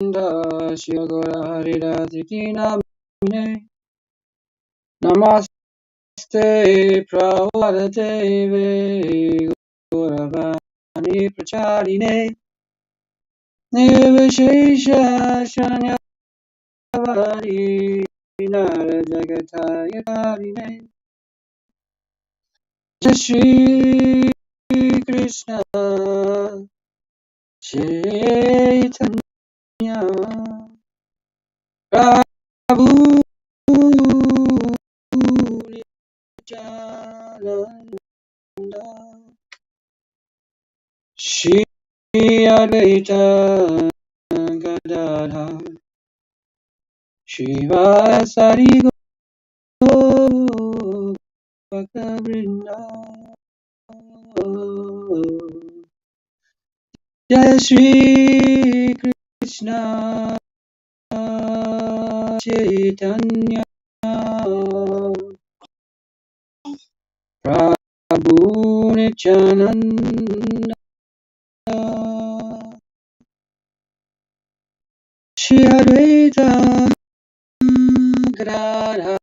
Shri Gora Hari Radhiki Namine Namaste Prabhupada Deve Gauravani Pracharine Nirvishesha Shanyavari Nara Jagataya Karine Jai Shri Krishna Chaitanya Prabhu Nityananda Shri Advaita Gadadhar Shivasari Bhakta-vrinda Jai Shri Krishna Chaitanya Prabhu Nityananda Shri Advaita Gadadhar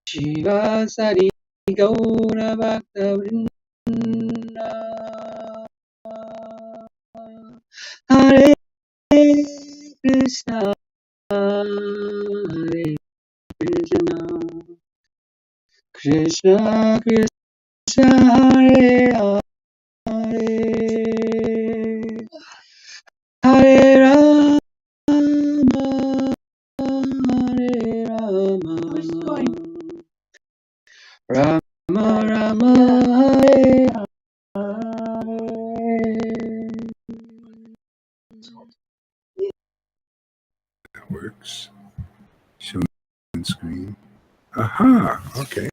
Shivasari Gaura Bhakta-vrinda Hare Krishna Hare Krishna Krishna Krishna Hare Hare Hare Rama Hare Rama Rama Rama Hare Hare. That works. Showing screen. Aha. Okay.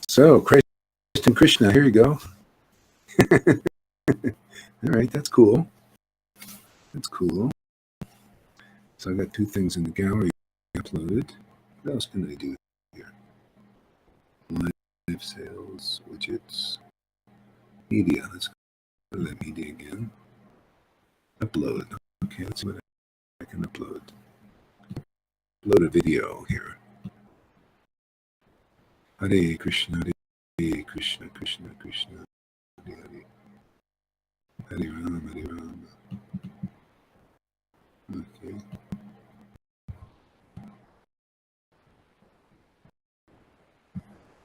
So, Christ and Krishna. Here you go. All right. That's cool. That's cool. So I got two things in the gallery uploaded. What else can I do here? Live sales, widgets, media. Let's go to that media again. Upload. Okay, let's see what I can upload. Upload a video here. Hare Krishna, Hare Krishna, Krishna Krishna, Hare Hare. Hare Rama, Hare Rama. Okay.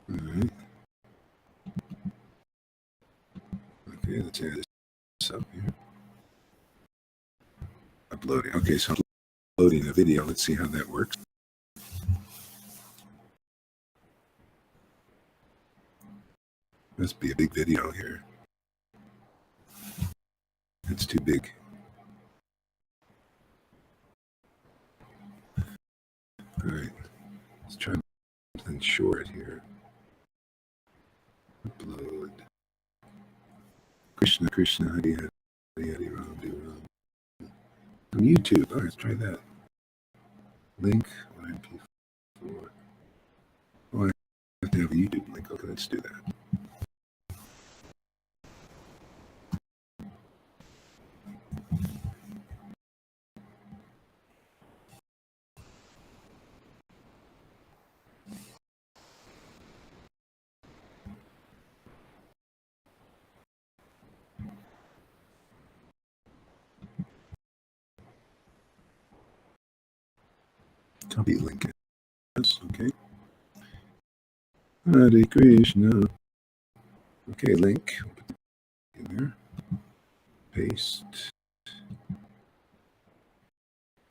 All right. Okay, let's add this up here. Uploading. Okay, so I'm uploading a video. Let's see how that works. Must be a big video here. It's too big. All right. Let's try something short here. Upload. Krishna Krishna Hare Hare Hare Ram Hare Ram. On YouTube. All right, let's try that. Link MP4. Oh, I have to have a YouTube link. Okay, let's do that. Copy link. Yes, okay. Hare Krishna. Okay, link. In there. Paste.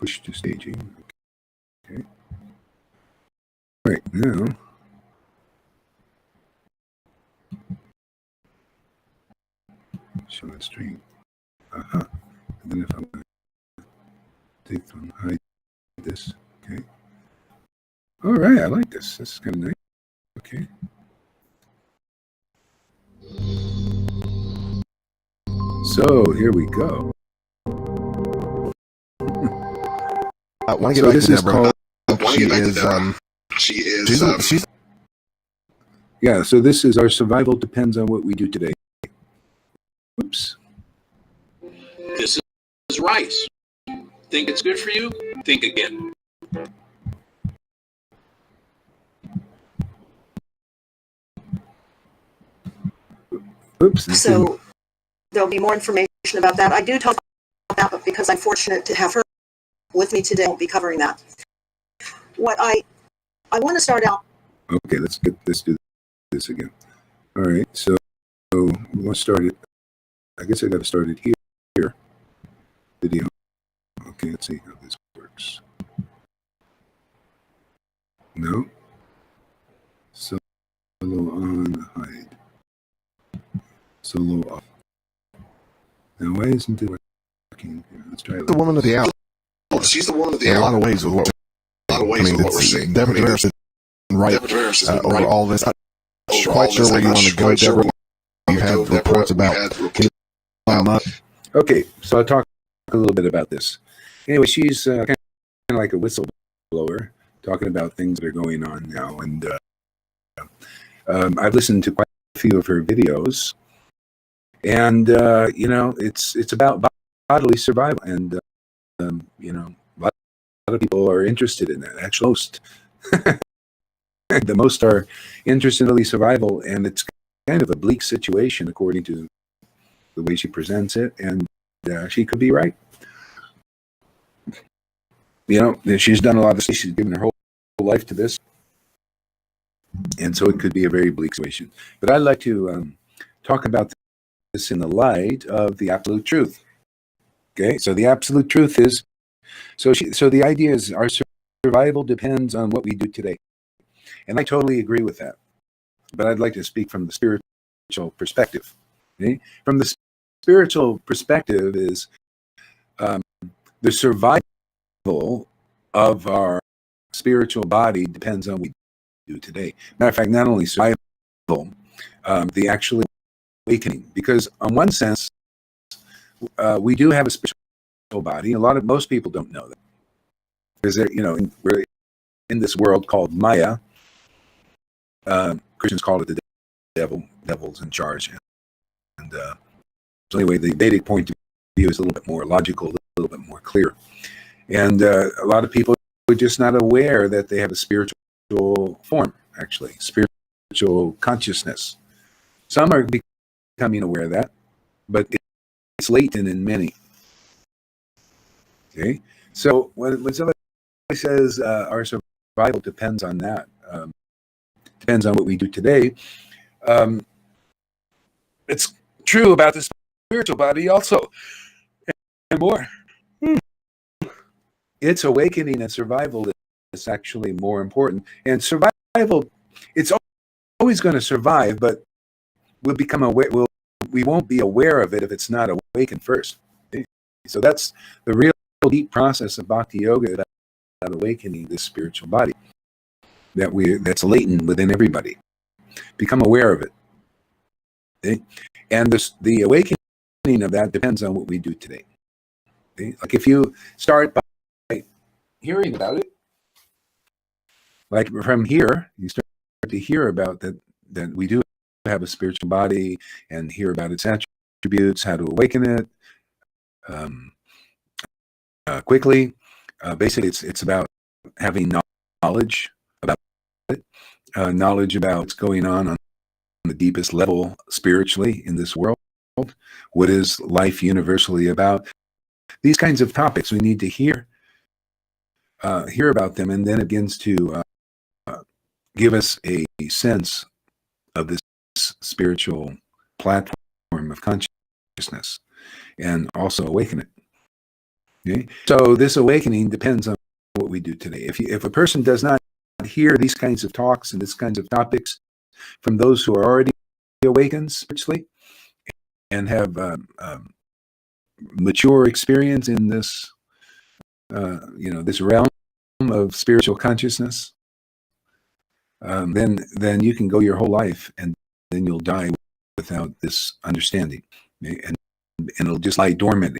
Push to staging. Okay. All right, now. Show that stream. Aha. And then if I want to take from hide this. Okay. All right, I like this. This is kind of nice. Okay. So here we go. Want to get So back this to is Deborah. called. She's Yeah. So this is our survival depends on what we do today. Oops. This is rice. Think it's good for you? Think again. Oops. So there'll be more information about that. I do talk about that, but because I'm fortunate to have her with me today, I won't be covering that. What I want to start out. Okay, let's do this again. All right, so we'll start it. I guess I got to start it here. Video. Okay, let's see how this works. No. Solo on, hide. Solo off. Now, why isn't it working? Let's try it. The woman of the hour. She's the woman of the In hour. a lot of ways with what we're seeing. Deborah Harrison, right? Over all this. I'm not quite sure where you want to go, Deborah. You've had reports about. Okay, so I'll talk a little bit about this. Anyway, she's kind of like a whistleblower, talking about things that are going on now. And I've listened to quite a few of her videos. And, it's about bodily survival. And, a lot of people are interested in that. Actually, most are interested in bodily survival. And it's kind of a bleak situation, according to the way she presents it. And she could be right. She's done a lot of this. She's given her whole life to this. And so it could be a very bleak situation. But I'd like to talk about this in the light of the absolute truth. Okay, so the absolute truth is, so the idea is our survival depends on what we do today. And I totally agree with that. But I'd like to speak from the spiritual perspective. Okay? From the spiritual perspective is the survival of our spiritual body depends on what we do today. Matter of fact, not only survival, the actual awakening. Because on one sense, we do have a spiritual body. Most people don't know that. Because we're in this world called Maya. Christians call it the devil. Devil's in charge. And so anyway, the Vedic point of view is a little bit more logical, a little bit more clear. And a lot of people are just not aware that they have a spiritual form, actually, spiritual consciousness. Some are becoming aware of that, but it's latent in many. Okay? So when somebody says our survival depends on that, depends on what we do today, it's true about the spiritual body also, and more. Its awakening and survival is actually more important. And survival, it's always going to survive, but we'll become aware. We won't be aware of it if it's not awakened first. Okay? So that's the real deep process of bhakti yoga, about awakening this spiritual body that's latent within everybody. Become aware of it. Okay? And the awakening of that depends on what we do today. Okay? Like if you start by hearing about it, like from here, you start to hear about that we do have a spiritual body, and hear about its attributes, how to awaken it quickly. Basically, it's about having knowledge about it, knowledge about what's going on the deepest level spiritually in this world. What is life universally about? These kinds of topics we need to hear about them, and then it begins to give us a sense of this spiritual platform of consciousness, and also awaken it. Okay? So this awakening depends on what we do today. If a person does not hear these kinds of talks and these kinds of topics from those who are already awakened spiritually and have mature experience in this this realm of spiritual consciousness, then you can go your whole life and then you'll die without this understanding, and it'll just lie dormant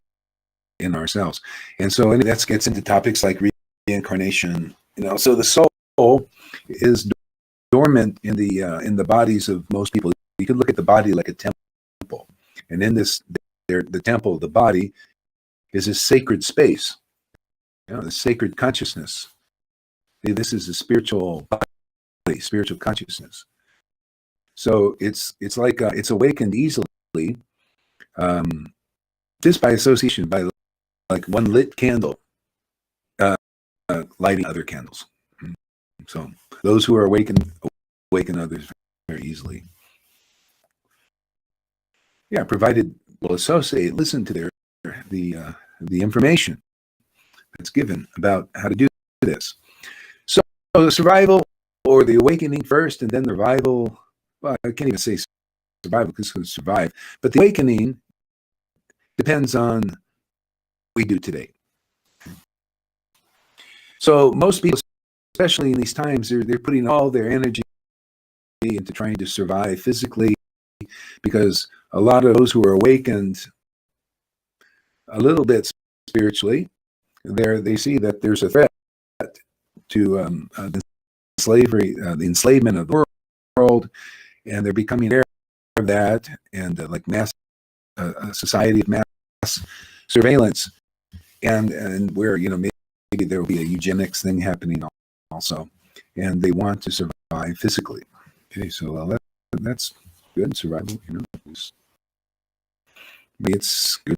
in ourselves. And so that gets into topics like reincarnation. So the soul is dormant in the bodies of most people. You could look at the body like a temple, and in the temple, the body is a sacred space, the sacred consciousness. This is a spiritual body, spiritual consciousness. So it's like it's awakened easily, just by association, by like one lit candle lighting other candles. So those who are awaken others very easily. Yeah, provided we'll associate, listen to the information that's given about how to do this. So the survival or the awakening first, and then the revival. Well, I can't even say survival because it's going to survive, but the awakening depends on what we do today. So most people, especially in these times, they're putting all their energy into trying to survive physically, because a lot of those who are awakened a little bit spiritually, they see that there's a threat to the slavery, the enslavement of the world, and they're becoming aware of that, and like mass a society of mass surveillance, and where maybe there will be a eugenics thing happening also, and they want to survive physically. Okay, so that's good survival. It's good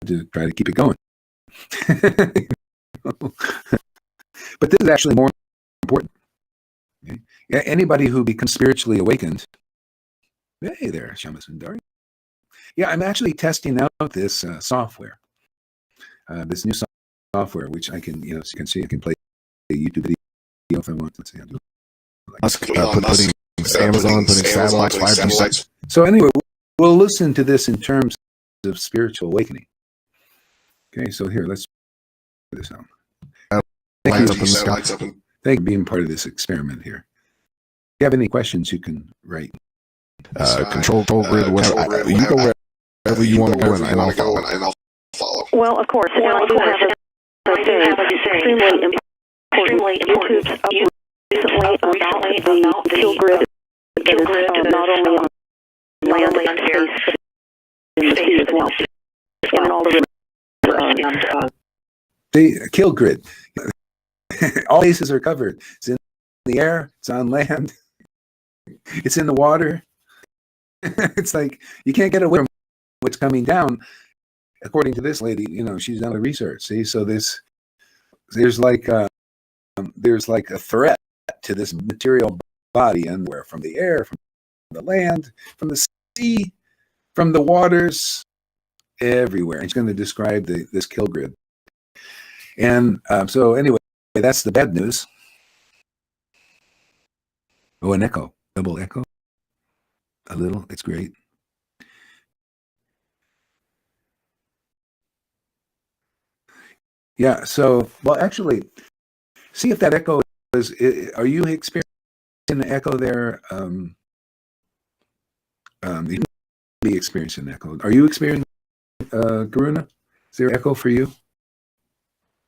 to try to keep it going. But this is actually more important. Okay? Anybody who becomes spiritually awakened, hey there, Shama Sundari. Yeah, I'm actually testing out this software, this new software, which I can, as you can see, I can play a YouTube video if I want. Let's see, I'll do putting Amazon, putting satellites, 5G sites. So anyway, we'll listen to this in terms of spiritual awakening. Okay, so here, let's put this out. Thank you for being part of this experiment here. If you have any questions, you can write. Control grid, whatever. You go wherever you want to go, and I'll follow. Well, of course. Well, I do have a extremely important YouTube recently about the kill grid that is not only on land and air, but in the sea as well, and all the the kill grid. All bases are covered. It's in the air, it's on land, it's in the water. It's like you can't get away from what's coming down. According to this lady, she's done the research. See, so there's like a threat to this material body, and where from the air, from the land, from the sea, from the waters, everywhere. And she's going to describe this kill grid. And so anyway, that's the bad news. Oh, an echo, double echo. A little, it's great. Yeah, so, well, actually, see if that echo are you experiencing an echo there? You may be experiencing an echo. Are you experiencing, Garuna? Is there an echo for you?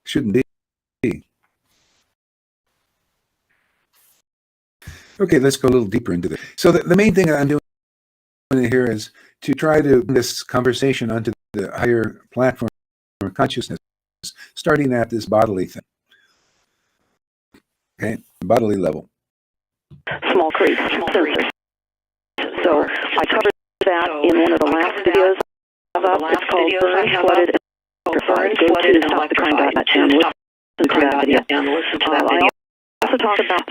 Shouldn't be. Okay, let's go a little deeper into this. So the main thing that I'm doing here is to try to bring this conversation onto the higher platform of consciousness, starting at this bodily thing. Okay, bodily level. small sensors. So I covered that in one of the last videos I have up. It's called Burned, Flooded, and Electrified. Go to stopthecrime.net and listen to that video. I also talk about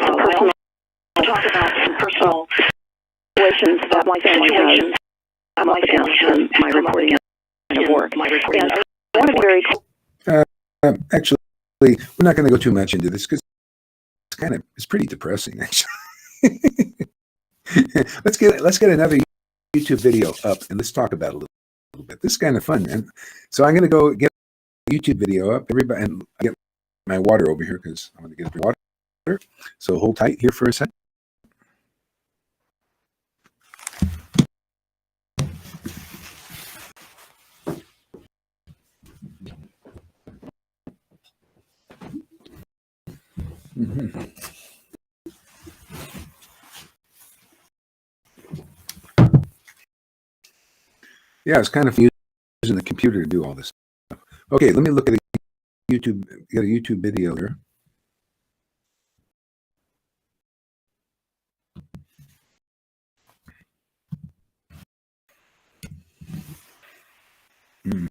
some personal situations that my family has come up against in my reporting and work. And I want to be very Actually, we're not going to go too much into this because it's pretty depressing, actually. Let's get another YouTube video up and let's talk about it a little bit. This is kind of fun, and so I'm going to go get a YouTube video up. Everybody, and I get my water over here because I'm going to get the water. So hold tight here for a second. Mm-hmm. Yeah, it's kind of using the computer to do all this stuff. Okay, let me look at YouTube. Get a YouTube video here. Hmm.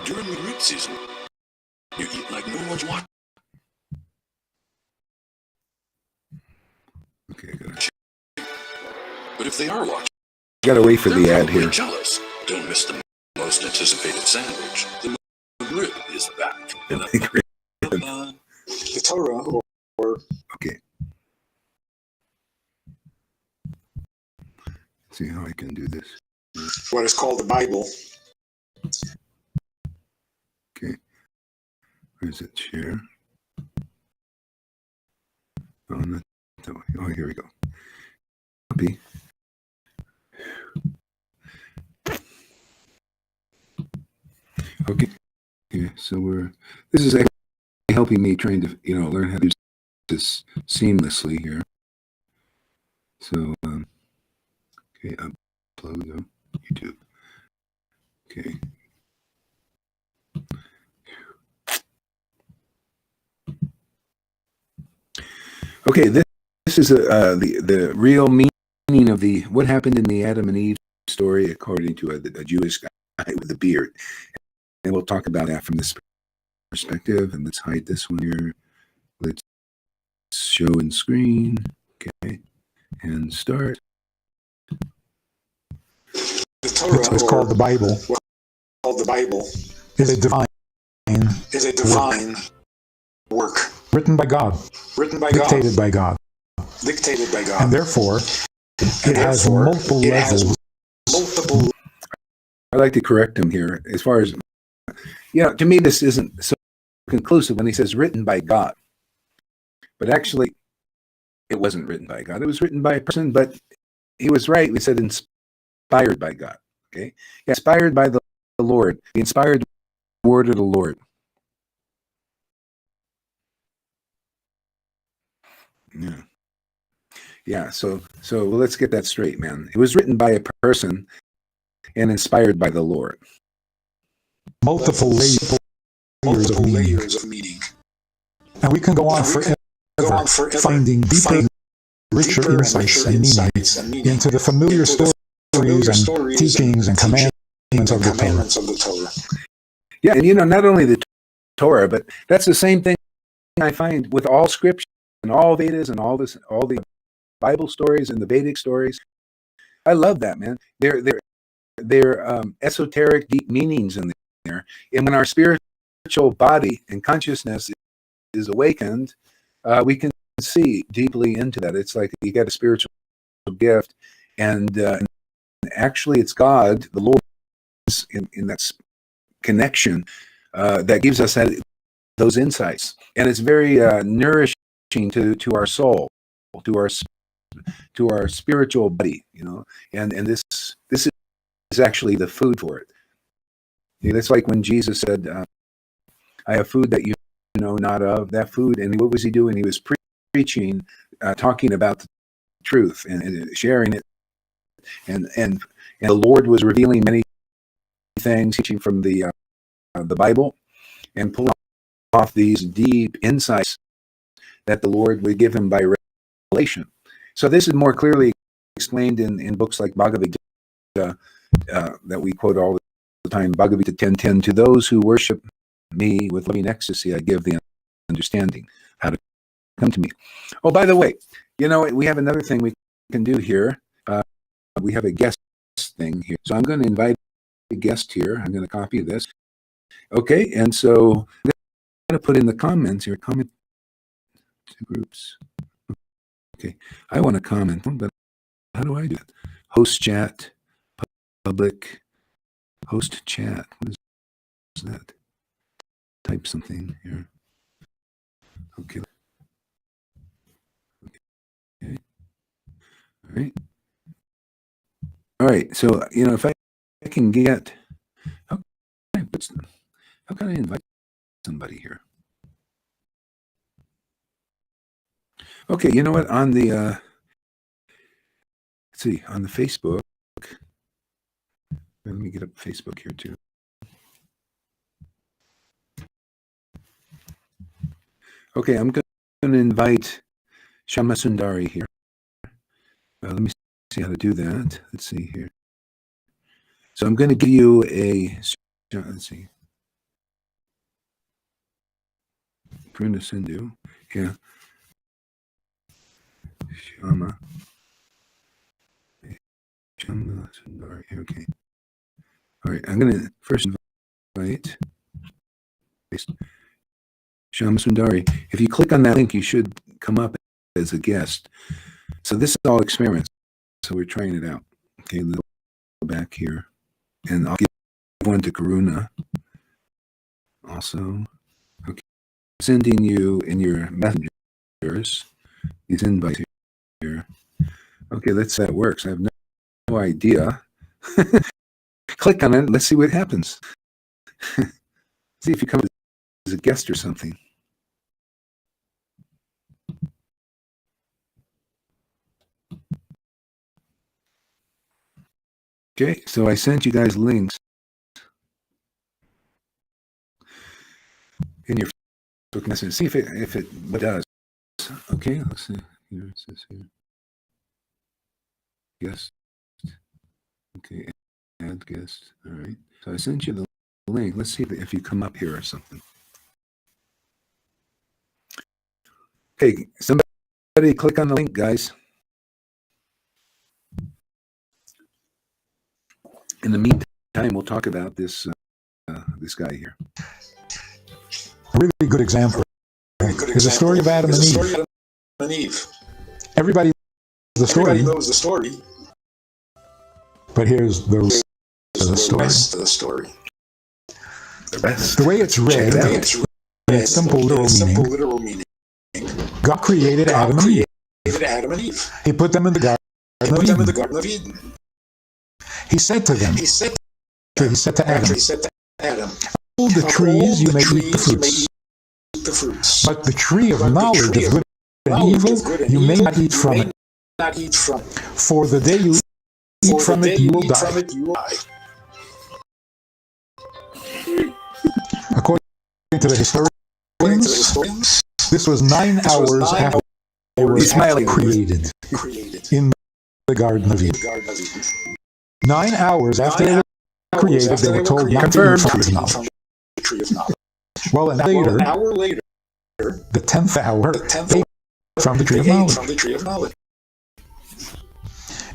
During the root season, you eat like no one's watching. Okay, good. But if they are watching, Got to wait for they're the ad probably here. jealous. Don't miss the most anticipated sandwich. The McRib is back. The Torah, or Okay. See how I can do this. what is called the Bible. Okay. Where's it? Share. Oh, not that way. Oh, here we go. Copy. Okay. Yeah. So this is actually helping me trying to, learn how to do this seamlessly here. So, okay, upload on YouTube. Okay. Okay, this is the real meaning of what happened in the Adam and Eve story according to a Jewish guy with a beard. And we'll talk about that from this perspective. And let's hide this one here. Let's show in screen. Okay. And start. The Torah, is called the Bible. Called the Bible, Is a divine work written by God, dictated by God, and therefore it has multiple levels. I like to correct him here as far as, to me, this isn't so conclusive when he says written by God. But actually, it wasn't written by God. It was written by a person, but he was right. We said inspired by God. Okay? Inspired by the Lord. The inspired word of the Lord. Yeah. Yeah, so let's get that straight, man. It was written by a person and inspired by the Lord. Multiple layers of meaning. And we can go on forever finding deeper, richer insights and meanings into the familiar stories and teachings and commandments of the Torah. Yeah, and not only the Torah, but that's the same thing I find with all scripture and all Vedas and all the Bible stories and the Vedic stories. I love that, man. They're esoteric, deep meanings in there. And when our spiritual body and consciousness is awakened, we can see deeply into that. It's like you get a spiritual gift, and actually it's God, the Lord, in that connection that gives us those insights. And it's very nourishing to our soul, to our spiritual body, and this is actually the food for it. It's like when Jesus said, I have food that you know not of, that food. And what was he doing? He was preaching, talking about the truth and sharing it. And the Lord was revealing many things, teaching from the Bible and pulling off these deep insights that the Lord would give him by revelation. So this is more clearly explained in books like Bhagavad Gita that we quote all the time. Bhagavad Gita 10:10. To those who worship me with loving ecstasy, I give the understanding how to come to me. Oh, by the way, we have another thing we can do here. We have a guest thing here. So I'm going to invite a guest here. I'm going to copy this. Okay, and so I'm going to put in the comments here. Comment to groups. Okay, I want to comment, but how do I do it? Host chat, public, host chat. What is that? Type something here. Okay. right? All right. So, if I can get, how can how can I invite somebody here? Okay. You know what? On the, let's see, on the Facebook, let me get up Facebook here too. Okay. I'm going to invite Shama Sundari here. Let me see how to do that. Let's see here. So I'm going to give you let's see. Pruna Sindhu. Yeah. Shama Sundari. Okay. All right. I'm going to first invite Shama Sundari. If you click on that link, you should come up as a guest. So this is all experiments. So we're trying it out. Okay. Let's go back here. And I'll give one to Karuna also. Okay. I'm sending you in your messengers these invites here. Okay, let's see how it works. I have no idea. Click on it. Let's see what happens. See if you come as a guest or something. Okay, so I sent you guys links in your Facebook message. See if it does. Okay, let's see. Here it says here. Guest. Okay, add guest. All right. So I sent you the link. Let's see if you come up here or something. Okay, somebody click on the link, guys. In the meantime, we'll talk about this guy here. A really good example is the story of Adam and Eve. Everybody knows the story. But here's the rest of the story. The way it's read, in its simple literal meaning, God created Adam and Eve. He put them in the Garden of Eden. He said to them, he said to Adam, all the trees you may eat the fruits, but the tree of knowledge of good and evil you may not eat from it. For the day you eat from it, you will die. According to the historians, this was 9 hours after they were created in the Garden of Eden. 9 hours after they were created, they were told not to eat from the tree of knowledge. Well, an hour later, the 10th hour, they ate from the tree of knowledge.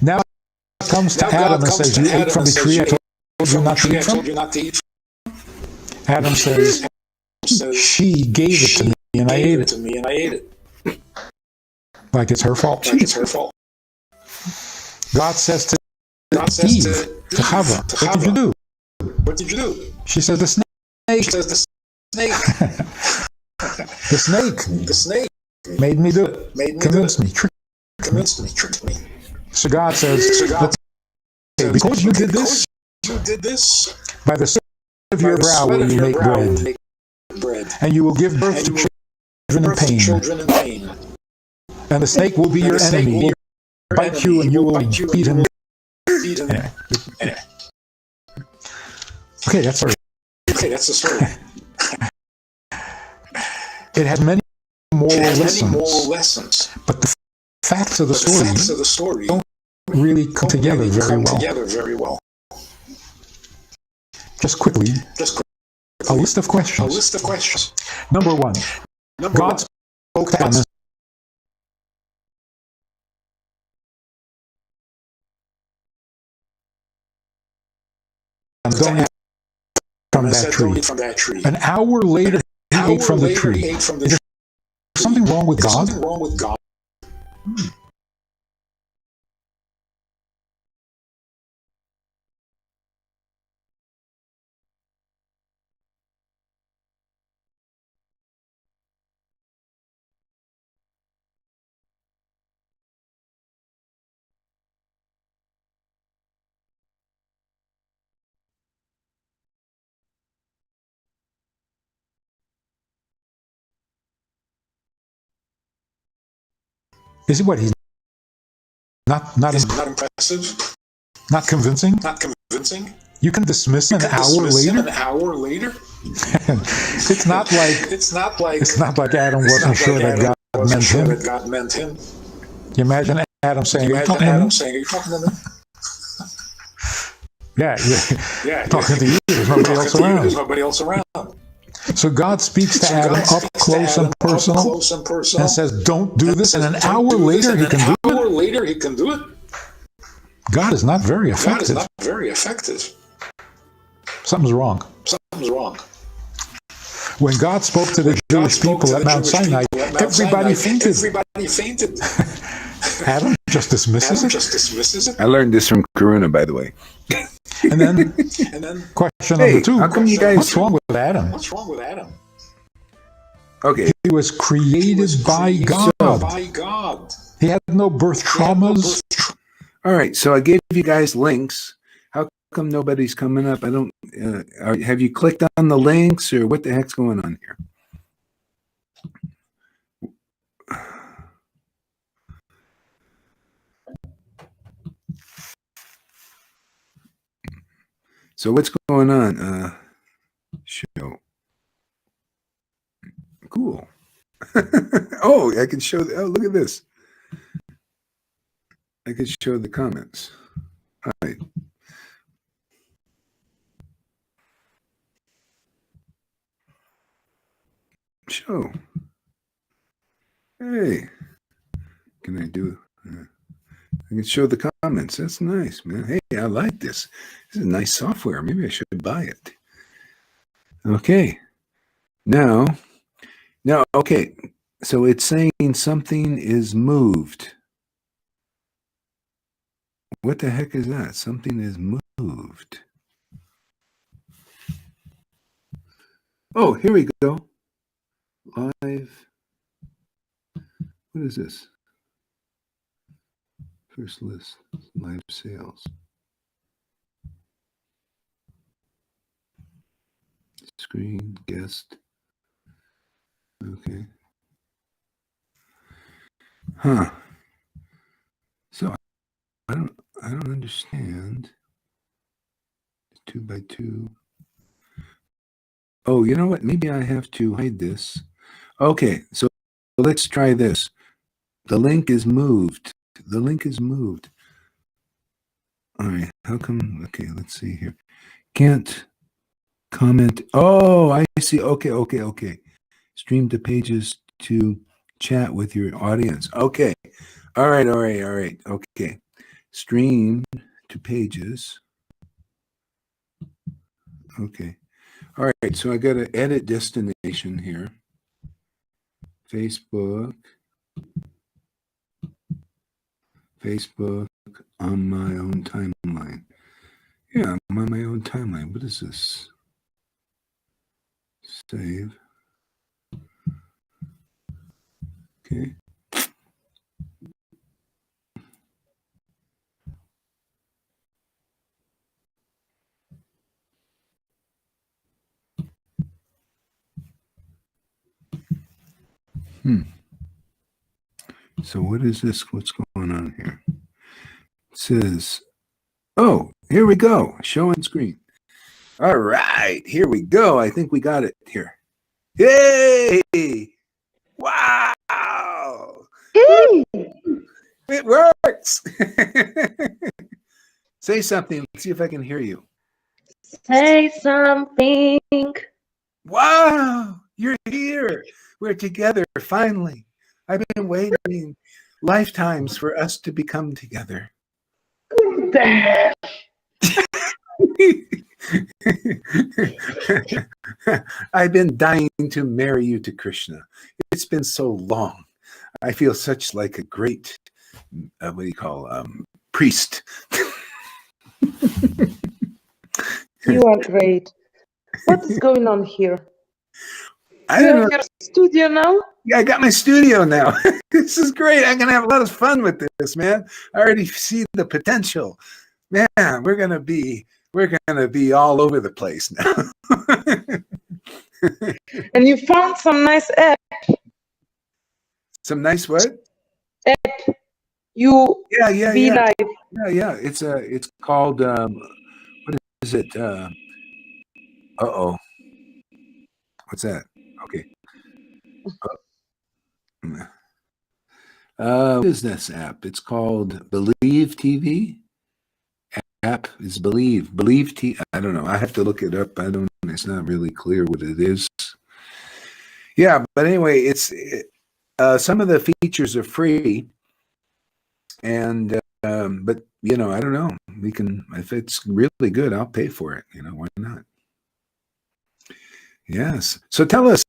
Now it comes to Adam and says, you ate from the tree I told you not to eat from? Adam says, she gave it to me and I ate it. Like it's her fault. God says to Eve, to Chava, what did you do? She says, the snake. The snake made me do it. Convinced me, tricked me. So God says, because you did this, by the sweat of your brow will you make bread, and you will give birth to children in pain. And the snake will be your enemy. He will bite you and you will beat him. Okay, that's the story. It has many moral lessons, but the facts of the story don't really come together very well. Just quickly, a list of questions. Number one, God spoke to Adam. Don't eat from that tree. An hour later, he ate from the tree. Is there something wrong with God? Is it what he's not impressive? Not convincing? Not convincing? You can dismiss him an hour later? It's not like Adam wasn't sure that God meant him. You imagine Adam saying, "Are you talking to me?" Yeah, talking to you. There's nobody else around. So God speaks to Adam up close and personal and says, "Don't do this." And an hour later, he can do it. God is not very effective. Something's wrong. When God spoke to the Jewish people at Mount Sinai, everybody fainted. Adam just dismisses it. I learned this from Karuna, by the way. And then question number 2. How come you guys... What's wrong with Adam? Okay. He was created by God. He had no birth traumas. All right, so I gave you guys links. How come nobody's coming up? I don't... have you clicked on the links, or what the heck's going on here? So what's going on? Show. Cool. Oh, I can show. Oh, look at this. I can show the comments. All right. Show. Hey. Can I do? I can show the comments. That's nice, man. Hey, I like this. This is nice software. Maybe I should buy it. Okay. Now, okay. So it's saying something is moved. What the heck is that? Something is moved. Oh, here we go. Live. What is this? First list, live sales. Screen, guest. Okay. Huh. So I don't understand. 2x2. Oh, you know what? Maybe I have to hide this. Okay, so let's try this. The link is moved. The link is moved. All right. How come? Okay, let's see here. Can't comment. Oh, I see. Okay. Stream to pages to chat with your audience. Okay. All right. Okay. Stream to pages. Okay. All right. So I got to edit destination here. Facebook on my own timeline. Yeah, I'm on my own timeline. What is this? Save. Okay. So what is this? What's going on here? It says, oh, here we go. Show on screen. All right, here we go. I think we got it here. Yay! Wow! Hey! It works! Say something. Let's see if I can hear you. Say something. Wow! You're here. We're together, finally. I've been waiting lifetimes for us to become together. I've been dying to marry you to Krishna. It's been so long. I feel such like a great, what do you call, priest. You are great. What is going on here? I don't know. Your studio now? Yeah, I got my studio now. This is great. I'm gonna have a lot of fun with this, man. I already see the potential. Man, we're gonna be all over the place now. And you found some nice app. Some nice what? app you be live. Yeah. It's called what is it? What's that? Okay. Business app. It's called Believe TV. App is Believe TV. I don't know. I have to look it up. I don't. It's not really clear what it is. Yeah, but anyway, it's some of the features are free, and but I don't know. We can, if it's really good, I'll pay for it. Why not? Yes. So tell us.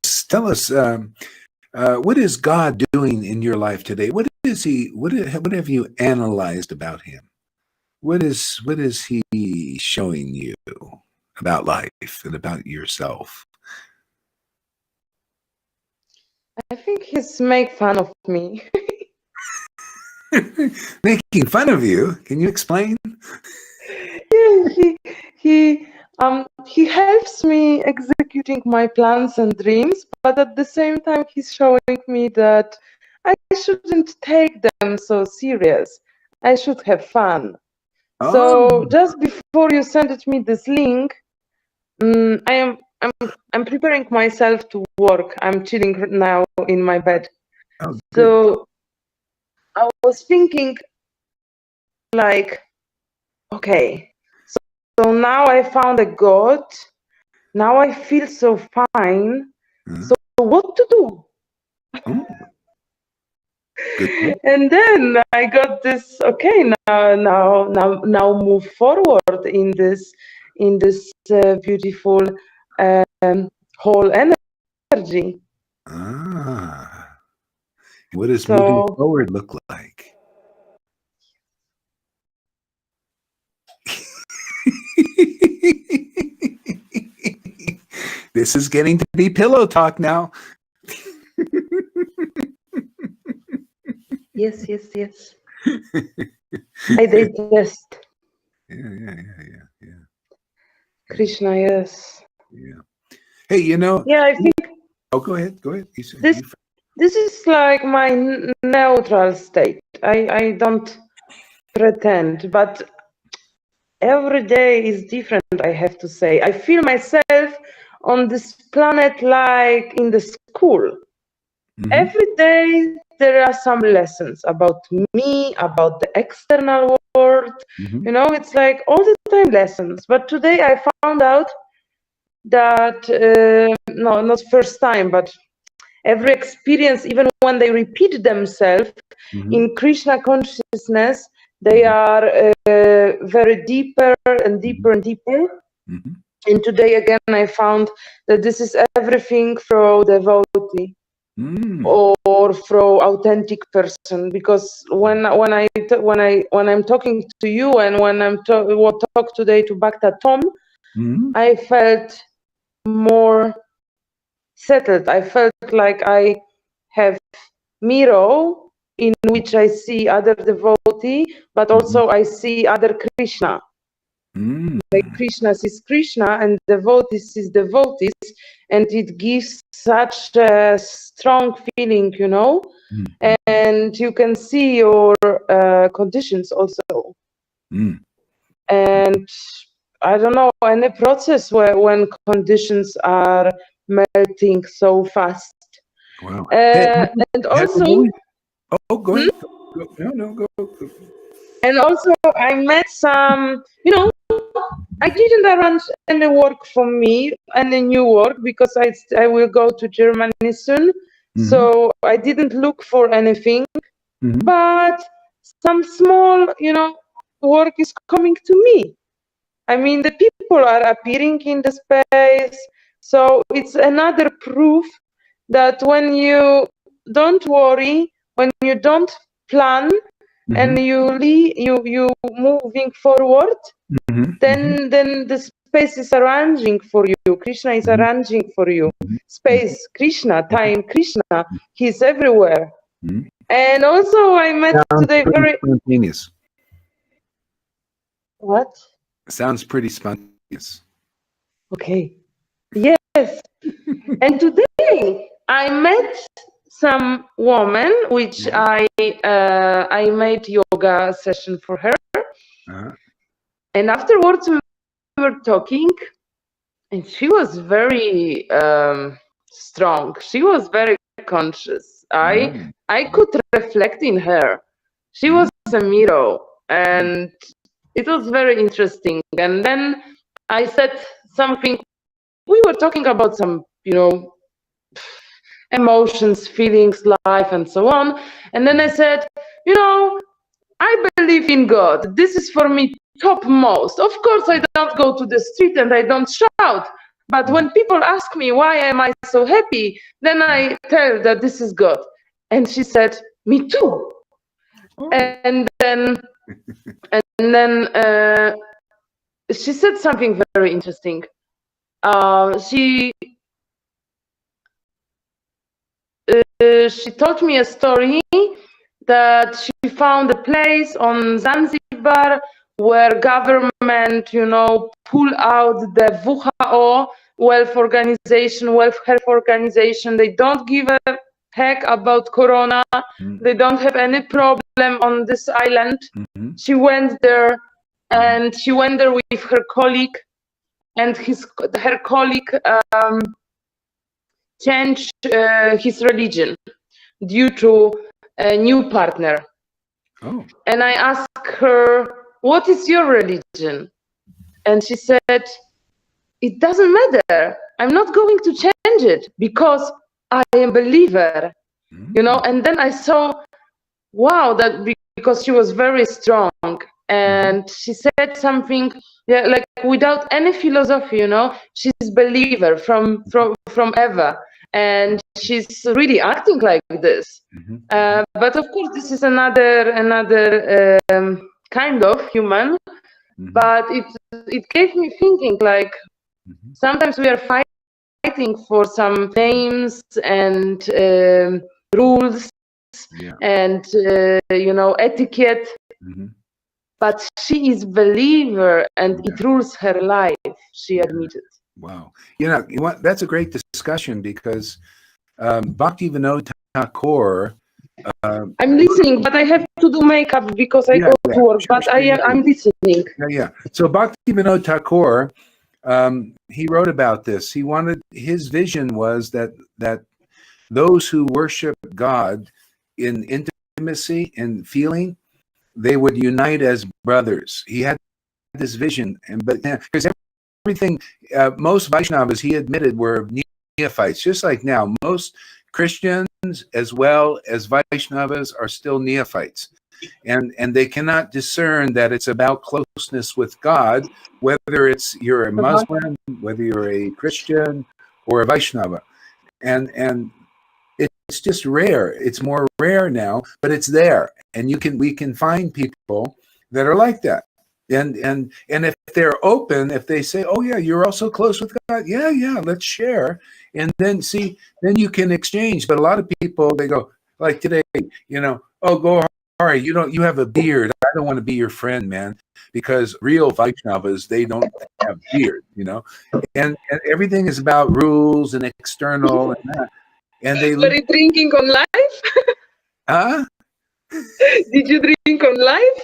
What is God doing in your life today? What is He? What have you analyzed about Him? What is He showing you about life and about yourself? I think he's make fun of me. Making fun of you? Can you explain? Yeah, he helps me executing my plans and dreams, but at the same time he's showing me that I shouldn't take them so serious. I should have fun. So just before you sent me this link, I'm preparing myself to work. I'm chilling now in my bed. So I was thinking, like, okay, so now I found a God. Now I feel so fine. So what to do? And then I got this. Okay, now move forward in this beautiful whole energy. What does moving forward look like? This is getting to be pillow talk now. Yes. I digest. Yeah. Krishna, yes. Yeah. Hey, Yeah, I think. Oh, go ahead. This is like my neutral state. I don't pretend, but every day is different, I have to say. I feel myself on this planet like in the school. Every day there are some lessons about me, about the external world. It's like all the time lessons. But today I found out that, no, not first time, but every experience, even when they repeat themselves in Krishna consciousness, they are very deeper and deeper and deeper. And today again, I found that this is everything through devotee or through authentic person. Because when I'm talking to you and when I'm talk today to Bhakta Tom, I felt more settled. I felt like I have mirror in which I see other devotee, but also I see other Krishna. Like Krishna sees Krishna and devotees sees devotees, and it gives such a strong feeling, and you can see your conditions also. And I don't know, any process when conditions are melting so fast. Wow. And also, go ahead. No, go. And also, I met some, I didn't arrange any work for me, any new work, because I will go to Germany soon. So I didn't look for anything, but some small, work is coming to me. I mean, the people are appearing in the space. So it's another proof that when you don't worry, when you don't plan, and you moving forward, then the space is arranging for you. Krishna is arranging for you. Space, Krishna, time, Krishna. He's everywhere. And also, I met today very spontaneous. What? Sounds pretty spontaneous. Okay. Yes. And today I met some woman, which I made yoga session for her, and afterwards we were talking, and she was very strong. She was very conscious. I could reflect in her. She was a mirror, and it was very interesting. And then I said something. We were talking about some, emotions, feelings, life, and so on. And then I said, I believe in God. This is for me topmost. Of course, I don't go to the street and I don't shout. But when people ask me why am I so happy, then I tell that this is God. And she said, me too. Oh. And then she said something very interesting. She told me a story that she found a place on Zanzibar where government, pull out the WHO World Health Organization. They don't give a heck about Corona. They don't have any problem on this island. She went there, and she went there with her colleague, and her colleague changed his religion due to a new partner. Oh. And I asked her, what is your religion? And she said, it doesn't matter. I'm not going to change it because I am a believer. And then I saw, wow, that because she was very strong. And she said something, like without any philosophy, she's a believer from ever. And she's really acting like this. But of course, this is another kind of human. But it gave me thinking, like sometimes we are fighting for some names and rules and etiquette. But she is believer, and it rules her life. She admitted. Wow. That's a great discussion because Bhaktivinoda Thakur. I'm listening, but I have to do makeup because I go to work, but I'm listening. Yeah. So Bhaktivinoda Thakur, he wrote about this. His vision was that those who worship God in intimacy and feeling, they would unite as brothers. He had this vision, because everything, most Vaishnavas, he admitted, were neophytes. Just like now, most Christians as well as Vaishnavas are still neophytes, and they cannot discern that it's about closeness with God, whether you're a Muslim, whether you're a Christian or a Vaishnava, and it's just rare. It's more rare now, but it's there, and we can find people that are like that. And if they're open, if they say, "Oh yeah, you're also close with God," yeah, let's share, and then you can exchange. But a lot of people, they go like today, "Oh, go hard. You have a beard. I don't want to be your friend, man," because real Vaishnavas, they don't have beard, and everything is about rules and external and that. And they were you drinking on live? Huh? Did you drink on live?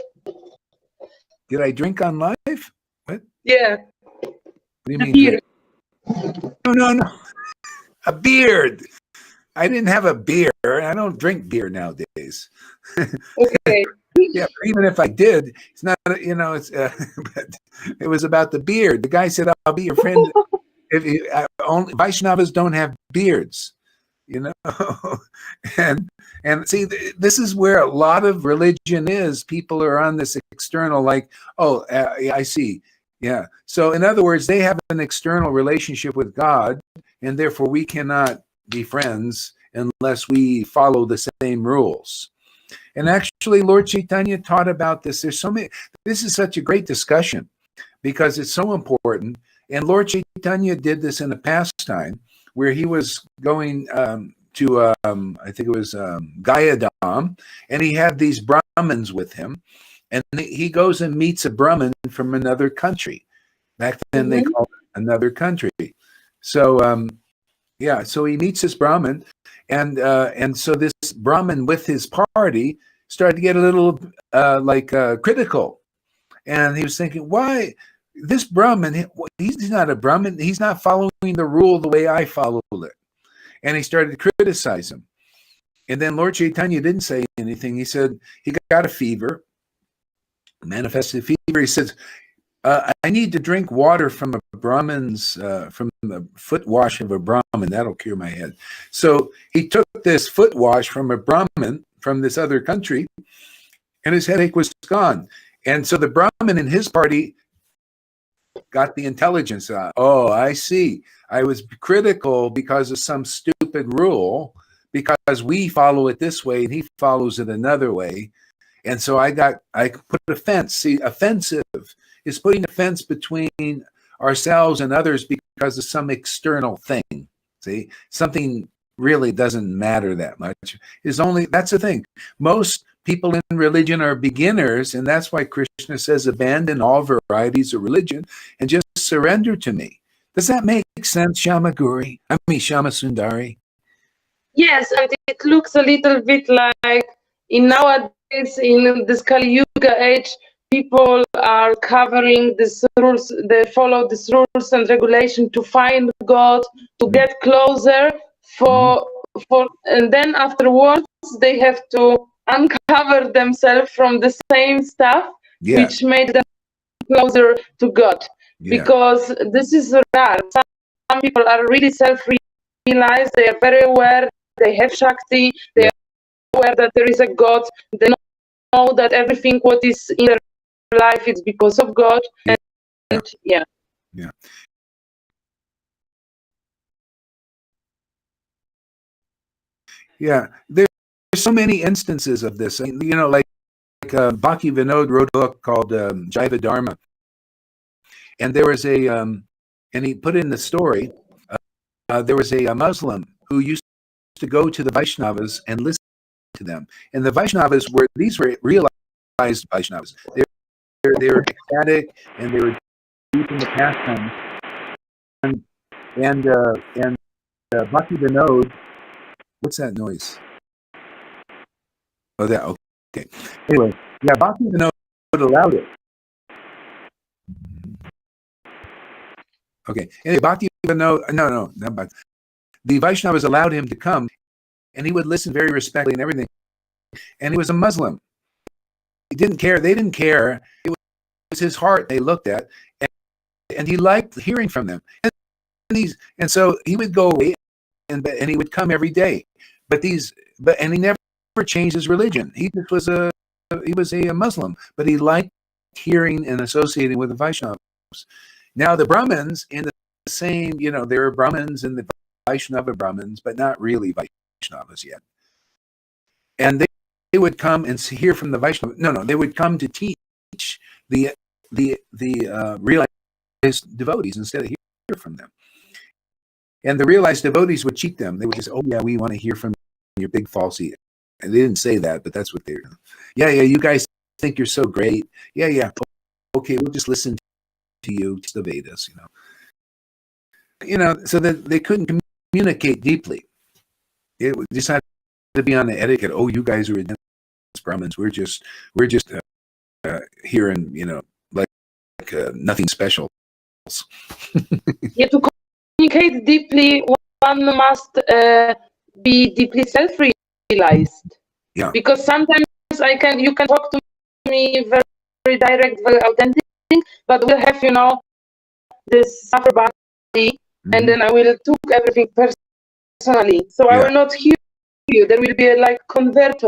Did I drink on live? What? Yeah. What do you mean? No. A beard. I didn't have a beer. I don't drink beer nowadays. Okay. Yeah, even if I did, it's not, it's, but it was about the beard. The guy said, "I'll be your friend." Only Vaishnavas don't have beards. And see, this is where a lot of religion is. People are on this external, like, "Oh, I see." Yeah. So in other words, they have an external relationship with God, and therefore we cannot be friends unless we follow the same rules. And actually, Lord Caitanya taught about this. This is such a great discussion because it's so important. And Lord Caitanya did this in a pastime where he was going to, I think it was Gayadam, and he had these Brahmins with him, and he goes and meets a Brahmin from another country. Back then they called it another country. So, so he meets this Brahmin, And so this Brahmin with his party started to get a little critical. And he was thinking, why this Brahmin, he's not a Brahmin, he's not following the rule the way I follow it. And he started to criticize him. And then Lord Caitanya didn't say anything. He said he got a fever, manifested fever. He says, I need to drink water from a Brahmin's, from the foot wash of a Brahmin. That'll cure my head. So he took this foot wash from a Brahmin from this other country, and his headache was gone. And so the Brahmin in his party got the intelligence. Oh, I see. I was critical because of some stupid rule, because we follow it this way and he follows it another way. And so I put a fence. See, offensive is putting a fence between ourselves and others because of some external thing. See, something really doesn't matter that much. That's the thing. Most people in religion are beginners, and that's why Krishna says, abandon all varieties of religion and just surrender to me. Does that make sense, Shama Sundari? Yes, and it looks a little bit like nowadays in this Kali Yuga age, people are covering these rules, they follow these rules and regulation to find God, to get closer and then afterwards they have to uncover themselves from the same stuff which made them closer to God. Because this is rare. Some people are really self-realized, they are very aware, they have Shakti, they are aware that there is a God, they know that everything what is in their life is because of God. There's so many instances of this. Like Bhakti Vinod wrote a book called Jaiva Dharma. And there was and he put in the story, there was a Muslim who used to go to the Vaishnavas and listen to them. And the Vaishnavas were realized Vaishnavas. They were ecstatic and they were deep in the pastime. And Bhakti Vinod, what's that noise? Oh, that, okay. Anyway, Bhakti Vinod allowed it. Okay. Anyway, Bhakti Vinod, no, not Bhakti. The Vaishnavas allowed him to come, and he would listen very respectfully and everything. And he was a Muslim. He didn't care. They didn't care. It was his heart they looked at, and he liked hearing from them. And so he would go away, and he would come every day. But he never changed his religion. He was a Muslim, but he liked hearing and associating with the Vaishnavas. Now the Brahmins in the same, there are Brahmins and the Vaishnava Brahmins, but not really Vaishnavas yet. And they would come and hear from the Vaishnava. No, they would come to teach the realized devotees instead of hear from them. And the realized devotees would cheat them. They would just, oh yeah, we want to hear from your big falsy. And they didn't say that, but that's what they're. Yeah, you guys think you're so great. Yeah. Okay, we'll just listen to you, to the Vedas, so that they couldn't communicate deeply. It just had to be on the etiquette. Oh, you guys are advanced Brahmins. We're just here and like nothing special. To communicate deeply, one must be deeply self-realized. Yeah. Because sometimes you can talk to me very, very direct, very authentic, but we'll have this suffer body, and then I will take everything personally. So I will not hear you. There will be a converter.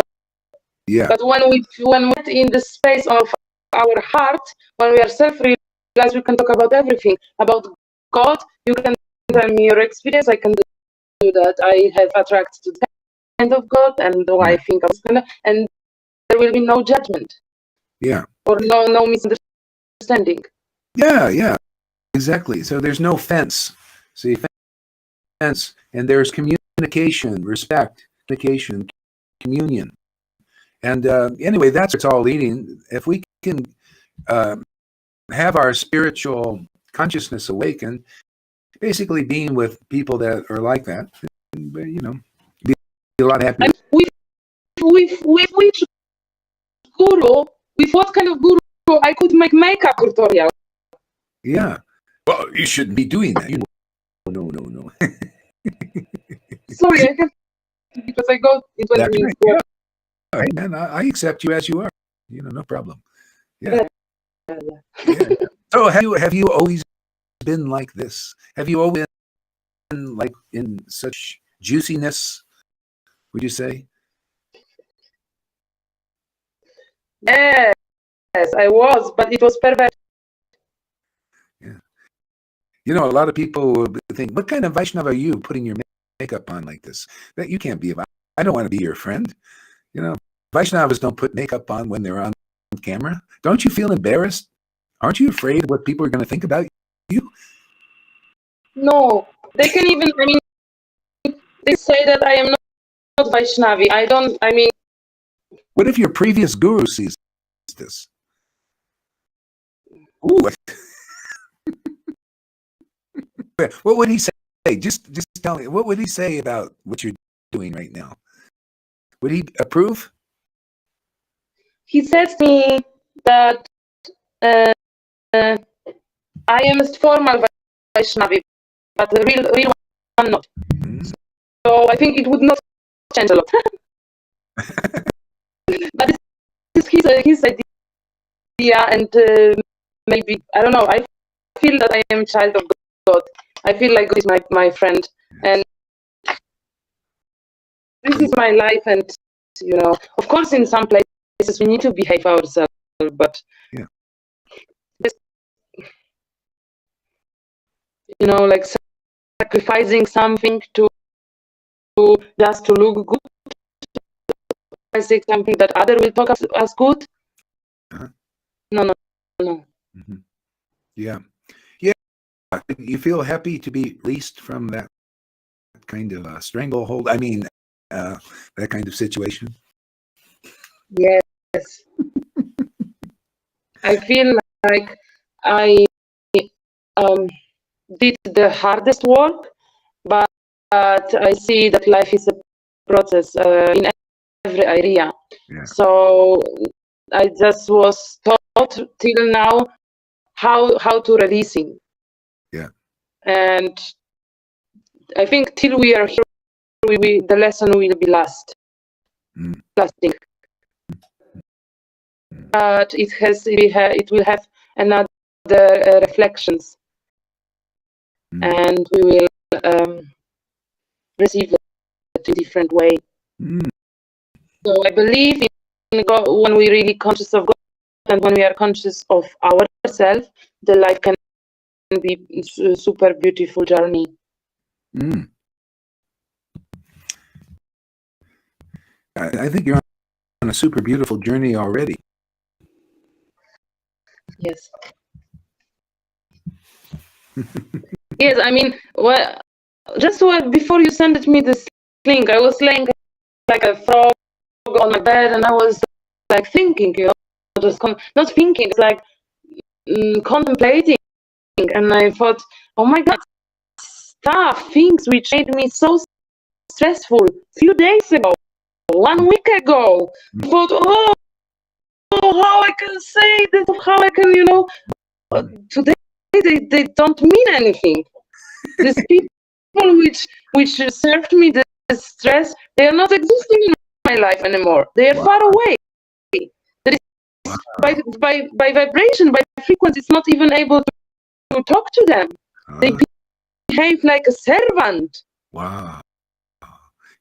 Yeah. But when we're in the space of our heart, when we are self-realized, we can talk about everything. About God, you can tell me your experience. I can do that. I have attracted to the kind of God, and I think of this, and there will be no judgment. Yeah. Or no misunderstanding. Yeah. Exactly. So there's no fence. See, fence, and there's communication, respect, communication, communion. And anyway, that's what's all leading. If we can have our spiritual consciousness awaken, basically being with people that are like that, be a lot happier. With which guru, with what kind of guru I could make makeup tutorial? Yeah. Well, you shouldn't be doing that. No. Sorry, I have because I go in 20 That's minutes. right. Yeah. All right, man. I accept you as you are. No problem. Yeah. Yeah. So have you always been like this? Have you always been like in such juiciness, would you say? Yes, I was, but it was perverse. Yeah. A lot of people think, what kind of Vaishnava are you putting your makeup on like this? That you can't be. I don't want to be your friend. Vaishnavas don't put makeup on when they're on camera. Don't you feel embarrassed? Aren't you afraid of what people are going to think about you? No, they can even, they say that I am not Vaishnavi. What if your previous guru sees this? Ooh. What would he say? Just tell me, what would he say about what you're doing right now? Would he approve? He says to me that I am a formal Vaishnavi, but the real one not. So I think it would not change a lot. But it's his idea, and maybe, I don't know, I feel that I am a child of God. I feel like God is my friend, and this is my life, and of course in some places we need to behave ourselves, but like sacrificing something to just to look good, sacrificing something that other will talk as good. No. Mm-hmm. Yeah. You feel happy to be released from that kind of stranglehold? That kind of situation? Yes. I feel like I did the hardest work, but I see that life is a process in every area. Yeah. So I just was taught till now how to releasing. Yeah. And I think till we are here, the lesson will be lasting. But it will have another reflections, and we will receive it in a different way. So I believe in God, when we really conscious of God, and when we are conscious of ourselves, the life can be a super beautiful journey. I think you're on a super beautiful journey already. Yes. Yes, just before you sent me this link, I was laying like a frog on my bed, and I was like thinking, just not thinking, it's like contemplating, and I thought, oh my God, things which made me so stressful few days ago, 1 week ago. I thought, how I can say that, how I can, today they don't mean anything. These people which served me the stress, they are not existing in my life anymore. They are far away. That is, by vibration, by frequency, it's not even able to talk to them. They behave like a servant. Wow.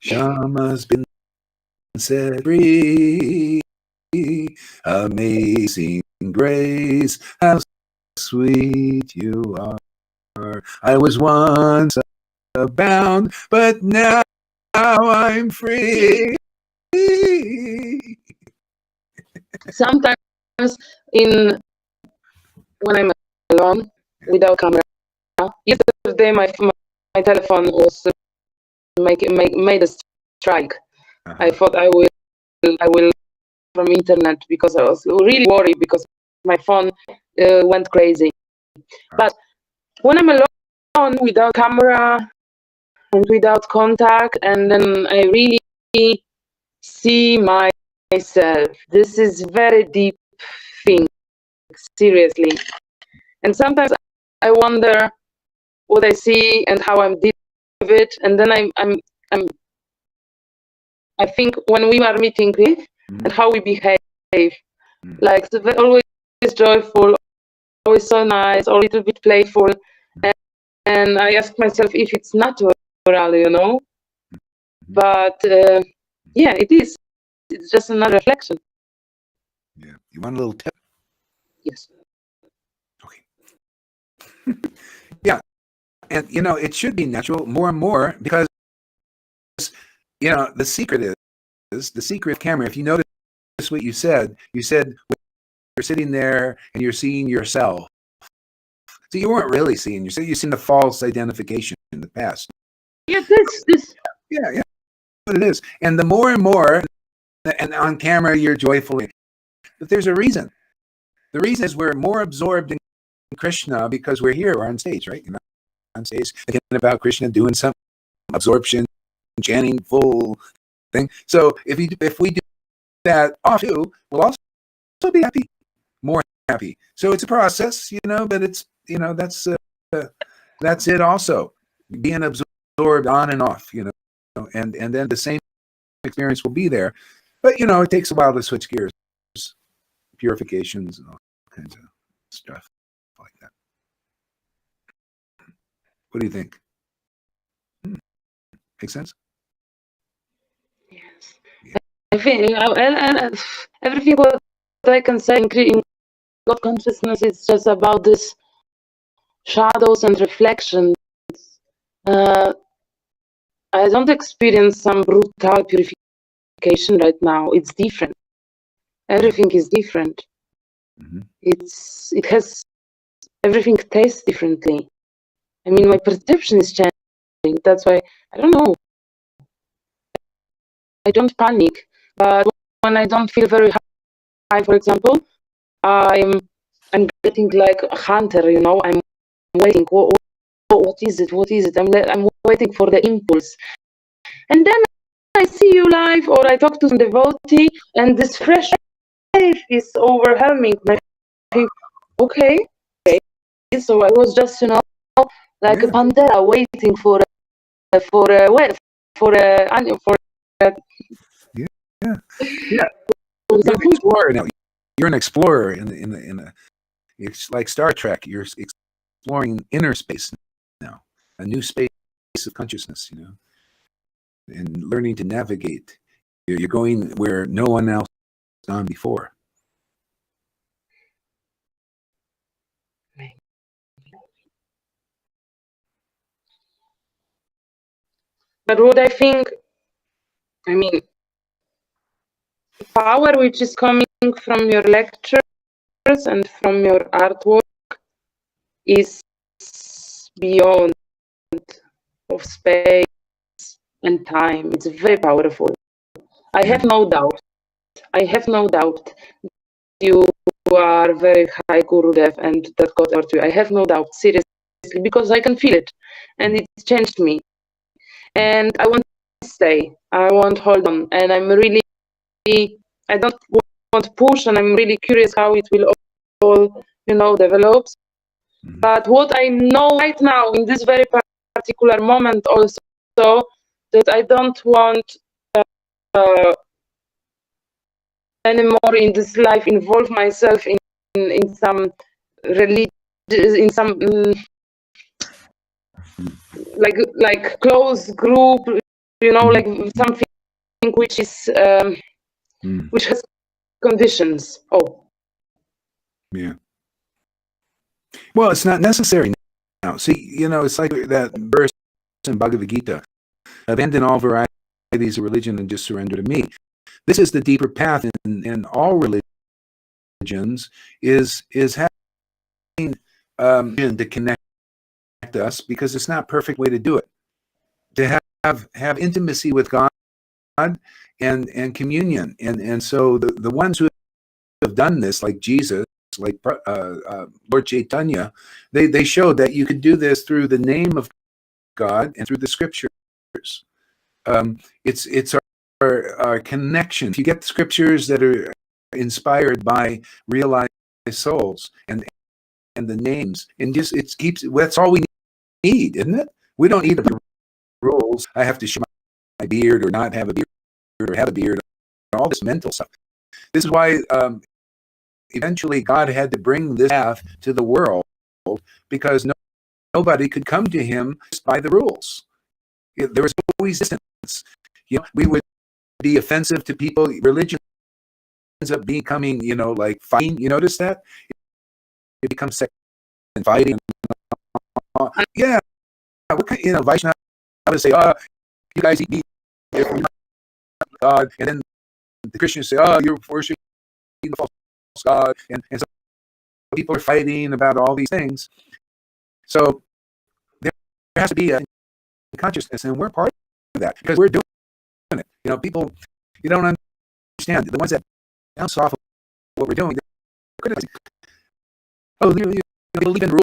Shama's been set free. Amazing grace, how sweet you are. I was once bound, but now I'm free. Sometimes when I'm alone without camera, yesterday my telephone was made a strike. I thought I will from internet because I was really worried because my phone went crazy. But when I'm alone without camera and without contact, and then I really see myself. This is very deep thing, seriously. And sometimes I wonder what I see and how I'm dealing with it. And then I think when we are meeting with and how we behave, like always joyful, always so nice, or a little bit playful. And I ask myself if it's natural, you know. But yeah, it is. It's just another reflection. Yeah. You want a little tip? Yes. Okay. Yeah. And, you know, it should be natural more and more because, you know, the secret of camera. If you notice what you said you're sitting there and you're seeing yourself. So you weren't really seeing yourself. You've seen the false identification in the past. Yeah, this. Yeah. What it is. And the more and more, and on camera, you're joyfully. But there's a reason. The reason is we're more absorbed in Krishna because we're here, we're on stage, right? You're on stage thinking about Krishna doing some absorption, chanting full thing. So if we do that off too, we'll also be happy, more happy. So it's a process, you know, but it's, you know, that's it also. Being absorbed on and off, you know, and then the same experience will be there. But, you know, it takes a while to switch gears, purifications and all kinds of stuff like that. What do you think? Make sense? Yes. Yeah. I think and everything what I can say in God consciousness is just about this shadows and reflections. I don't experience some brutal purification right now. It's different. Everything is different. It has everything tastes differently. I mean, my perception is changing. That's why I don't know. I don't panic, but when I don't feel very high, for example, I'm getting like a hunter. You know, I'm waiting. What is it? What is it? I'm waiting for the impulse, and then I see you live or I talk to some devotee, and this fresh wave is overwhelming. I think, okay, so I was just, you know, like a pantera waiting for a You're an explorer now. You're an explorer in the it's like Star Trek. You're exploring inner space now, a new space of consciousness, you know, and learning to navigate. You're going where no one else has gone before. But what I think, I mean, the power which is coming from your lectures and from your artwork is beyond of space and time. It's very powerful. I have no doubt. You are very high Gurudev and that God taught you. I have no doubt, seriously, because I can feel it and it changed me. And I want to stay. I want to hold on. And I'm really, I don't want to push, and I'm really curious how it will all, you know, develops. But what I know right now in this very particular moment also, that I don't want anymore in this life involve myself in some religion, in some like close group, you know, like something which is which has conditions. Yeah. Well, it's not necessary now. See, you know, it's like that verse in Bhagavad Gita: abandon all varieties of religion and just surrender to me. This is the deeper path in all religions, is having to connect us, because it's not a perfect way to do it. To have intimacy with God and communion. And so the ones who have done this, like Jesus, like Lord Caitanya, they showed that you could do this through the name of God and through the scriptures. It's connections. You get scriptures that are inspired by realized souls and the names, and just it keeps. That's all we need, isn't it? We don't need the rules. I have to shave my beard or not have a beard or have a beard. All this mental stuff. This is why eventually God had to bring this path to the world, because nobody could come to him just by the rules. There was always distance. We would be offensive to people. Religion ends up becoming, like fighting. You notice that? It becomes sex and fighting. Yeah. What kind, Vaishnava would say, you guys eat meat. God. And then the Christians say, you're worshiping the false God. And so people are fighting about all these things. So there has to be a consciousness, and we're part of that because we're doing it. People, you don't understand. The ones that bounce off of what we're doing, they're criticizing. Oh, they believe in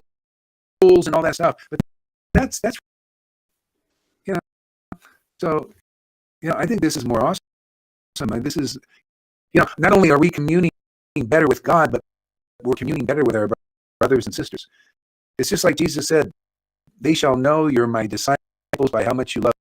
rules and all that stuff. But that's so I think this is more awesome. This is, not only are we communing better with God, but we're communing better with our brothers and sisters. It's just like Jesus said, they shall know you're my disciples by how much you love.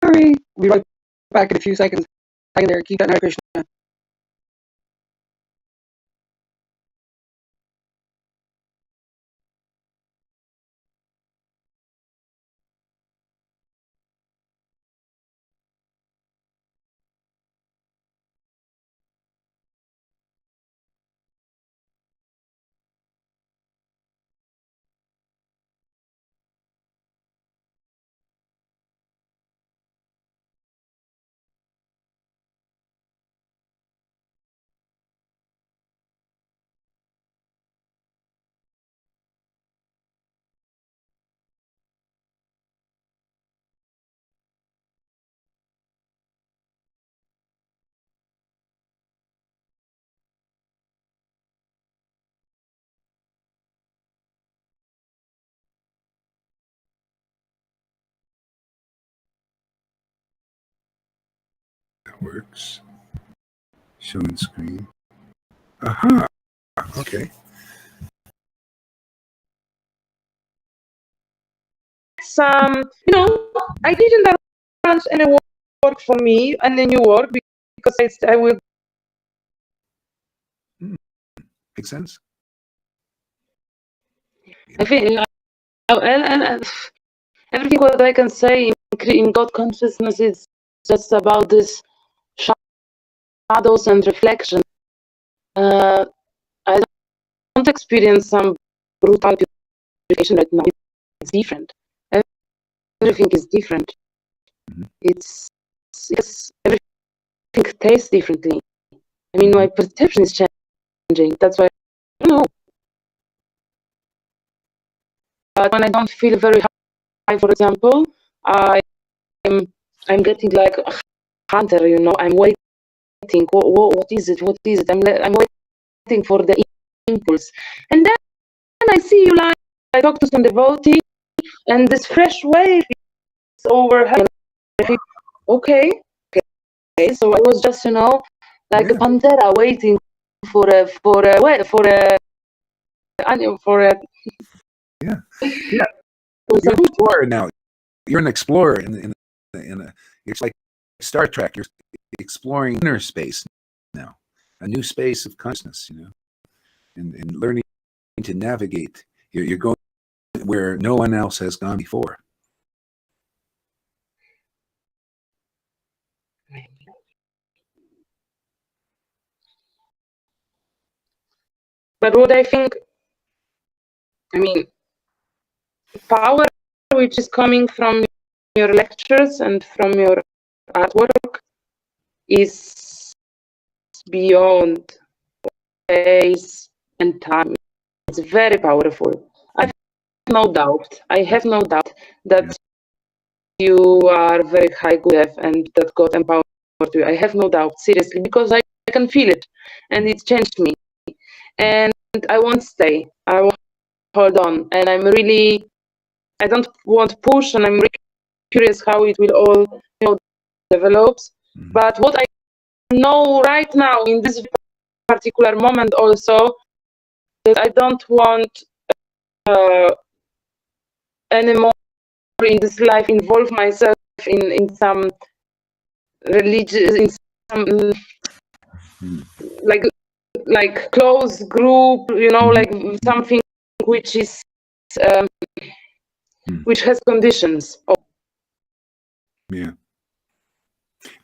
Sorry. We'll be right back in a few seconds. Hang in there. Keep that Hare Krishna. That works. Showing screen. Aha. Okay. I didn't arrange any work for me and a new work because I will. Makes sense. I feel and everything what I can say in God consciousness is just about this shadows and reflection. I don't experience some brutal purification right now. It's different. Everything is different. Mm-hmm. It's everything tastes differently. I mean, my perception is changing. That's why I don't know. But when I don't feel very high, for example, I'm getting like a hunter. I'm waiting. What is it? What is it? I'm waiting for the impulse, and then I see you like I talk to some devotee, and this fresh wave is overhead. Okay. So I was just like a pantera waiting for a yeah. You're an explorer now. You're an explorer in it's like Star Trek. You're exploring inner space now, a new space of consciousness, and learning to navigate. You're going where no one else has gone before. But what I think, power which is coming from your lectures and from your artwork is beyond space and time. It's very powerful. no doubt. I have no doubt that you are very high good and that God empowered you. I have no doubt, seriously, because I can feel it and it changed me. And I won't stay. I won't hold on. And I don't want to push, and I'm really curious how it will all develops. But what I know right now in this particular moment also, that I don't want anymore in this life involve myself in some religious, in some like close group, like something which is which has conditions. Yeah.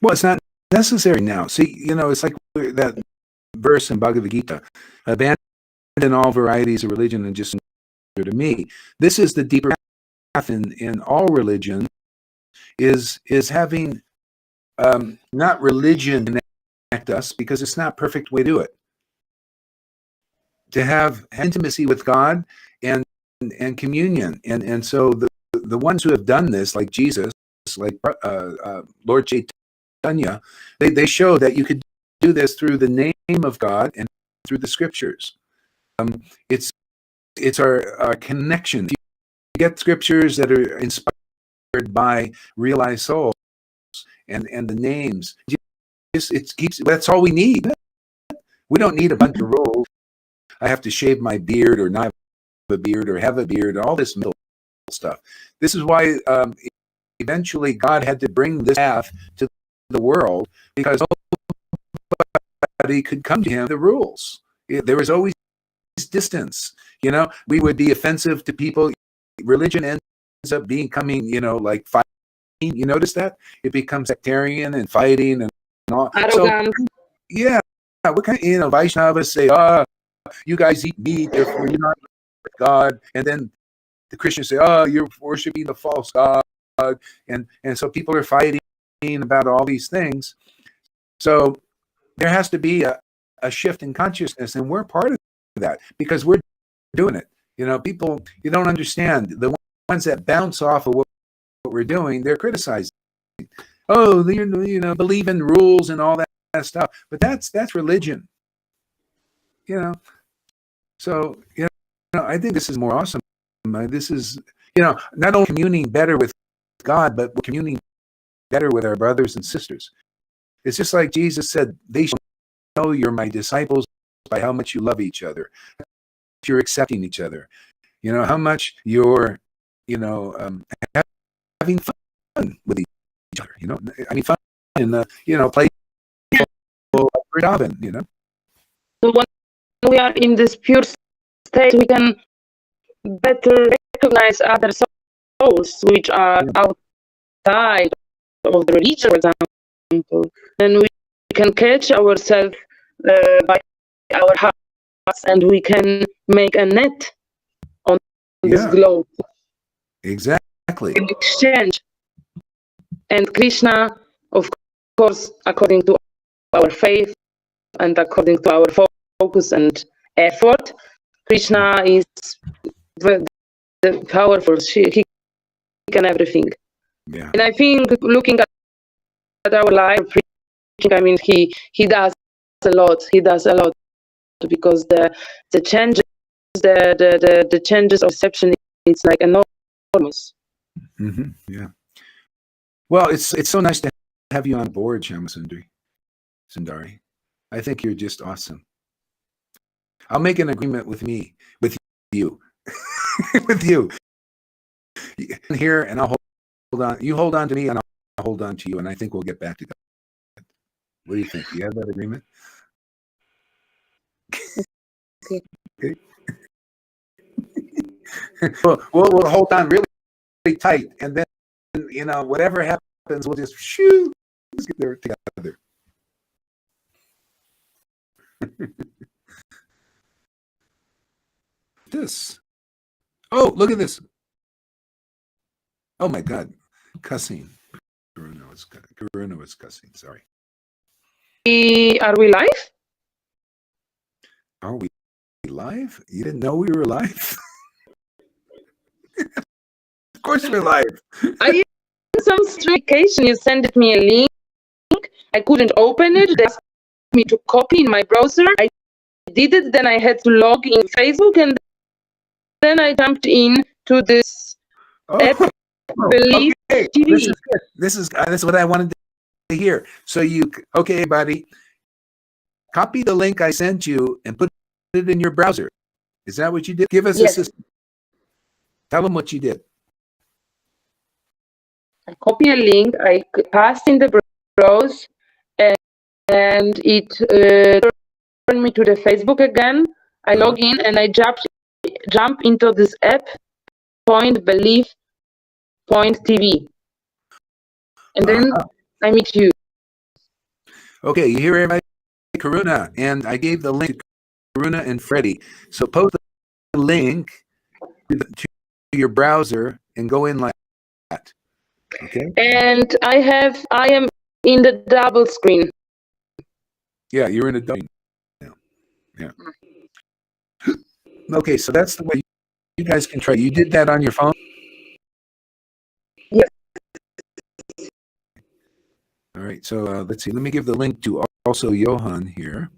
Well, it's not necessary now. See, it's like that verse in Bhagavad Gita: abandon all varieties of religion and just surrender to me. This is the deeper path in all religion, is having not religion connect us, because it's not perfect way to do it. To have intimacy with God and communion, and so the ones who have done this, like Jesus, like Lord Caitanya, they show that you could do this through the name of God and through the scriptures. It's our connection. You get scriptures that are inspired by realized souls and the names. It keeps. That's all we need. We don't need a bunch of rules. I have to shave my beard or not have a beard or have a beard, all this middle stuff. This is why eventually God had to bring this path to the world, because nobody could come to him the rules. There was always distance. We would be offensive to people. Religion ends up becoming, like fighting. You notice that? It becomes sectarian and fighting and all. Arrogant. So, yeah, what kind of, Vaishnavas say, you guys eat meat, therefore you're not God. And then the Christians say, you're worshiping the false God. And so people are fighting about all these things. So there has to be a shift in consciousness, and we're part of that because we're doing it. People, you don't understand. The ones that bounce off of what we're doing, they're criticizing. Oh, believe in rules and all that stuff. But that's religion. So, I think this is more awesome. This is, not only communing better with God, but we're communing better with our brothers and sisters. It's just like Jesus said, they shall know you're my disciples by how much you love each other, you're accepting each other, how much you're, having fun with each other, fun in playful Robin, So when we are in this pure state, we can better recognize other souls which are outside of the religion, for example, and we can catch ourselves by our hearts, and we can make a net on this globe. Exactly. In exchange. And Krishna, of course, according to our faith and according to our focus and effort, Krishna is the powerful. He can everything. Yeah. And I think looking at our life, he does a lot. He does a lot because the changes, the changes of perception, it's like enormous. Mm-hmm. Yeah. Well, it's so nice to have you on board, Sundari. I think you're just awesome. I'll make an agreement with you, with you, here, and I'll hold on. You hold on to me, and I'll hold on to you, and I think we'll get back to God. What do you think? You have that agreement? Okay. We'll hold on really tight, and then whatever happens, we'll just let's get there together. This. Oh, look at this. Oh my God, cussing. Karuna was cussing. Sorry. Are we live? Are we live? You didn't know we were live? Of course we're live. I used some vacation. You sent me a link. I couldn't open it. They asked me to copy in my browser. I did it. Then I had to log in Facebook, and then I jumped in to this app, Believe Okay. TV. This is good. This is what I wanted to hear. So okay, buddy, copy the link I sent you and put it in your browser. Is that what you did? Give us a system. Tell them what you did. I copy a link. I passed in the browser, and it turned me to the Facebook again. I log in and I jump into this app, Believe TV, and then I meet you. Okay, you hear everybody? Karuna, and I gave the link to Karuna and Freddie. So post the link to your browser and go in like that. Okay. And I am in the double screen. Yeah, you're in a double. Yeah. Okay, so that's the way you guys can try. You did that on your phone? Yes. All right, so let's see. Let me give the link to also Johan here.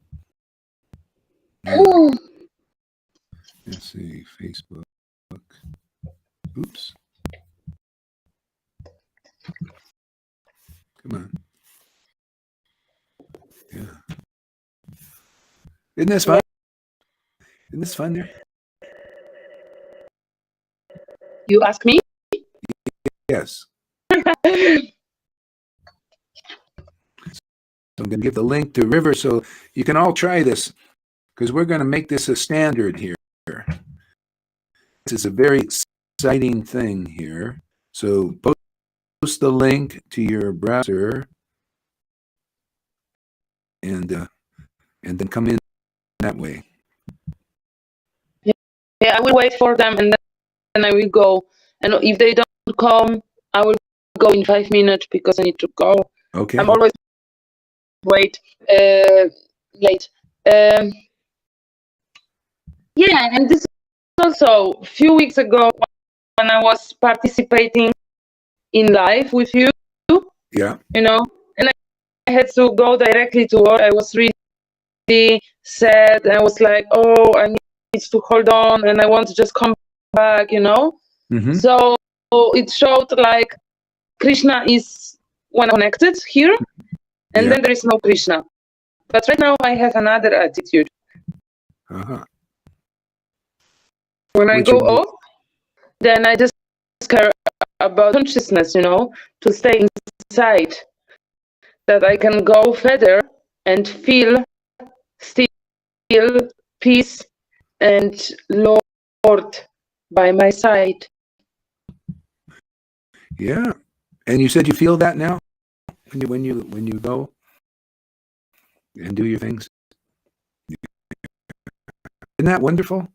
Oh. Let's see, Facebook. Oops. Come on. Yeah. Isn't this fun? Isn't this fun there? You ask me? Yes. So I'm going to give the link to River so you can all try this, because we're going to make this a standard here. This is a very exciting thing here. So post the link to your browser and then come in that way. Yeah, I will wait for them and then I will go. And if they don't come, I will go in 5 minutes because I need to go. Okay. I'm always late. Yeah, and this is also a few weeks ago when I was participating in live with you. Yeah. You know, and I had to go directly to work. I was really sad. I was like, oh, I need to hold on and I want to just come back, you know. Mm-hmm. So it showed like Krishna is when connected here, and then there is no Krishna. But right now I have another attitude. Uh-huh. When I go off, then I just care about consciousness, you know, to stay inside, that I can go further and feel still peace and Lord by my side. Yeah. And you said you feel that now when you go and do your things? Isn't that wonderful?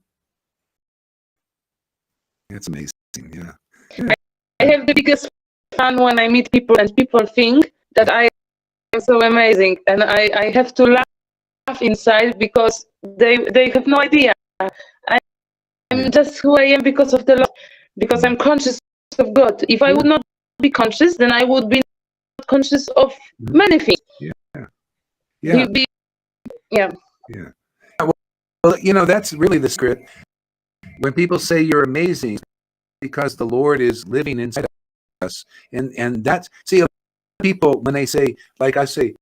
That's amazing. Yeah. I have the biggest fun when I meet people and people think that I am so amazing, and I have to laugh inside because they have no idea. I'm just who I am because of the love, because I'm conscious of God. If I would not be conscious, then I would be not conscious of many things. Yeah. Yeah. Well, you know, that's really the script. When people say you're amazing, because the Lord is living inside us, and that's, see, people when they say, like I say,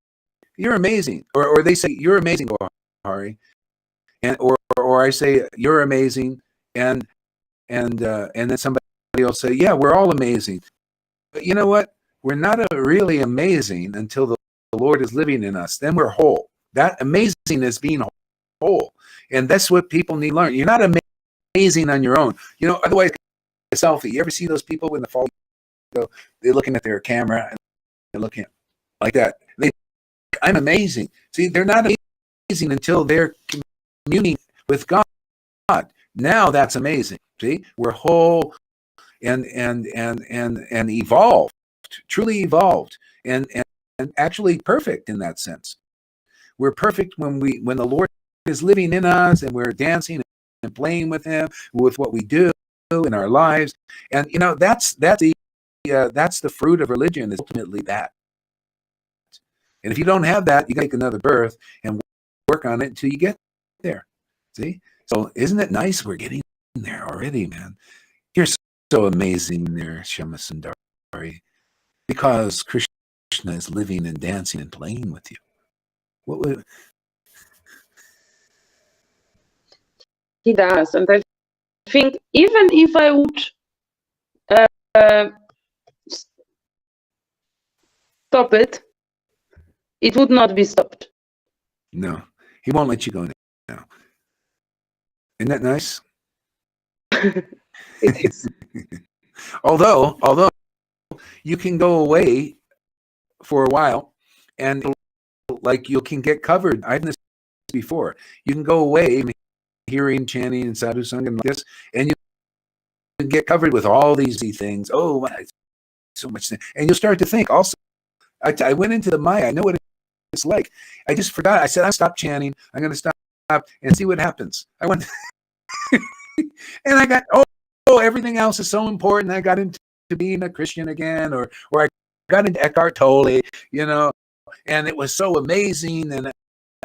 you're amazing, or they say you're amazing, Hari, and or I say you're amazing, and then somebody will say, yeah, we're all amazing. But you know what? We're not really amazing until the Lord is living in us. Then we're whole. That amazing is being whole, and that's what people need to learn. You're not amazing on your own. You know, otherwise, a selfie. You ever see those people when the fall go? They're looking at their camera and they're looking like that. I'm amazing. See, they're not amazing until they're communing with God. Now that's amazing. See, we're whole and evolved, truly evolved, and actually perfect in that sense. We're perfect when the Lord is living in us and we're dancing and playing with Him with what we do, in our lives. And that's the fruit of religion, is ultimately that. And if you don't have that, you got to take another birth and work on it until you get there. See? So isn't it nice? We're getting there already, man. You're so amazing there, Shama Sundari, because Krishna is living and dancing and playing with you. What would... He does, and I think even if I would stop it, it would not be stopped. No, he won't let you go now. Isn't that nice? It is. although you can go away for a while, and like you can get covered. I've done this before. You can go away hearing, chanting, and sadhu sangha and like this, and you can get covered with all these things. Oh, my, so much, and you'll start to think. Also, I went into the Maya. I know what it's like. I just forgot. I said, I'll stop chanting. I'm going to stop and see what happens. I went, and I got, oh, everything else is so important. I got into being a Christian again, or I got into Eckhart Tolle, and it was so amazing. And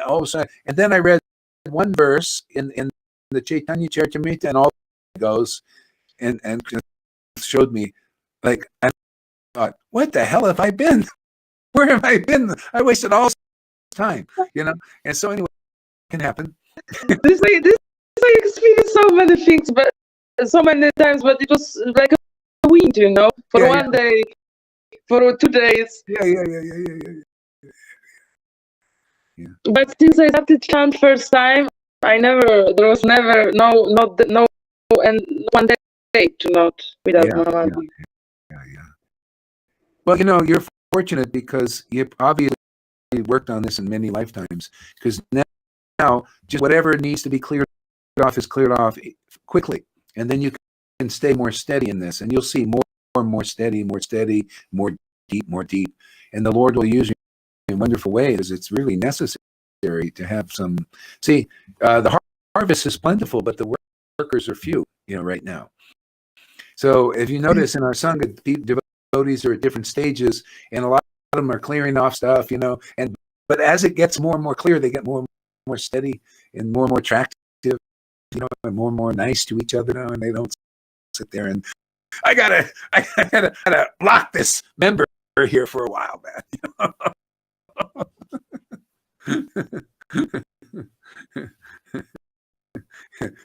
all of a sudden, and then I read one verse in the Chaitanya Charitamrita, and all it goes, and showed me, like, I thought, what the hell have I been? Where have I been? I wasted all this time, And so anyway, it can happen. This I experienced so many things, but so many times, but it was like a wind, for one day, for 2 days. Yeah. But since I started chant first time, there was never no and one day to not without Mama. Yeah. Well, you're fortunate because you obviously worked on this in many lifetimes, because now just whatever needs to be cleared off is cleared off quickly, and then you can stay more steady in this, and you'll see more and more steady, more deep, and the Lord will use you in wonderful ways. It's really necessary to have some. See, the harvest is plentiful, but the workers are few, right now. So if you notice in our Sangha, devotees are at different stages, and a lot of them are clearing off stuff, but as it gets more and more clear, they get more and more steady and more attractive, and more nice to each other now, and they don't sit there and I gotta block this member here for a while, man.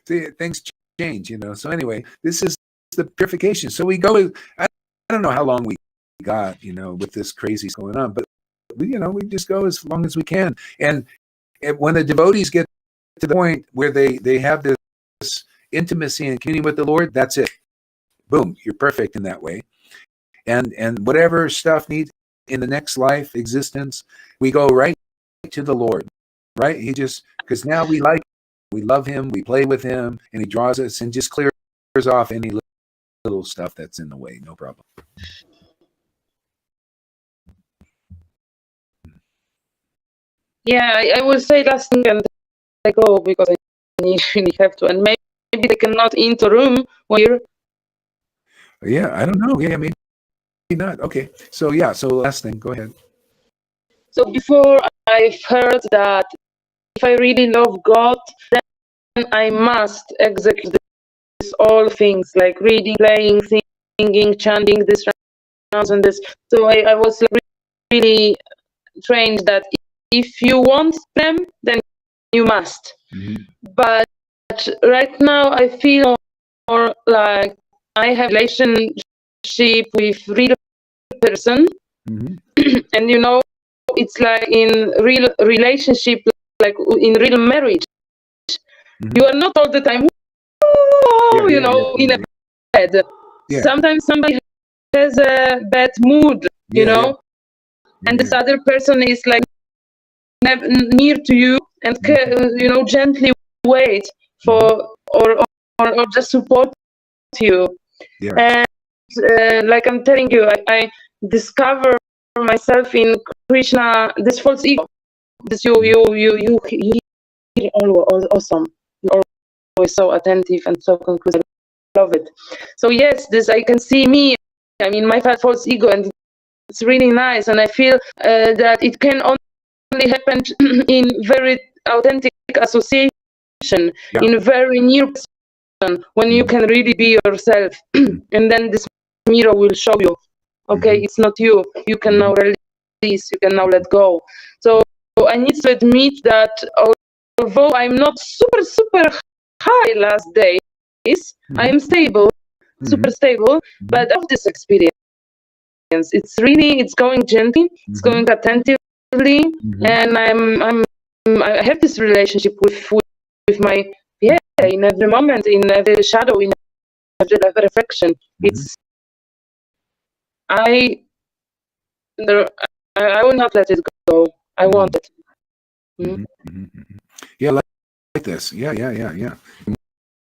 See, things change, So anyway, this is the purification. So we go. I don't know how long we got, with this crazy going on, but we just go as long as we can. And when the devotees get to the point where they have this intimacy and communion with the Lord, that's it. Boom, you're perfect in that way. And whatever stuff needs in the next life existence, we go right to the Lord, right? Because now we love him, we play with him, and he draws us and just clears off any little stuff that's in the way. No problem. Yeah, I will say last thing and I go because I really have to, and maybe they cannot enter room when you're. Yeah, I don't know. Yeah, maybe not. Okay, so last thing, go ahead. So before, I've heard that if I really love God, then I must execute all things like reading, playing, singing, chanting, this and this. So I was really trained that if you want them, then you must. Mm-hmm. But right now I feel more like I have a relationship with real person. Mm-hmm. And it's like in real relationship, like in real marriage. Mm-hmm. You are not all the time in a bed. Yeah. Sometimes somebody has a bad mood, and this other person is like near to you and gently wait for or just support you. Yeah. And like I'm telling you, I discover myself in Krishna, this false ego. This you hear all awesome. You're always so attentive and so conclusive. love it. So yes, this I can see me. I mean, my false ego, and it's really nice. And I feel that it can only happen in very authentic association, in very near person, when you can really be yourself. And then this mirror will show you, okay, it's not you. You can now release. You can now let go. So I need to admit that although I'm not super high last days, I am stable, super stable. But of this experience, it's going gently, it's going attentively, and I have this relationship with my in every moment, in every shadow, in every reflection. It's I will not let it go. I want it. Yeah, like this. Yeah.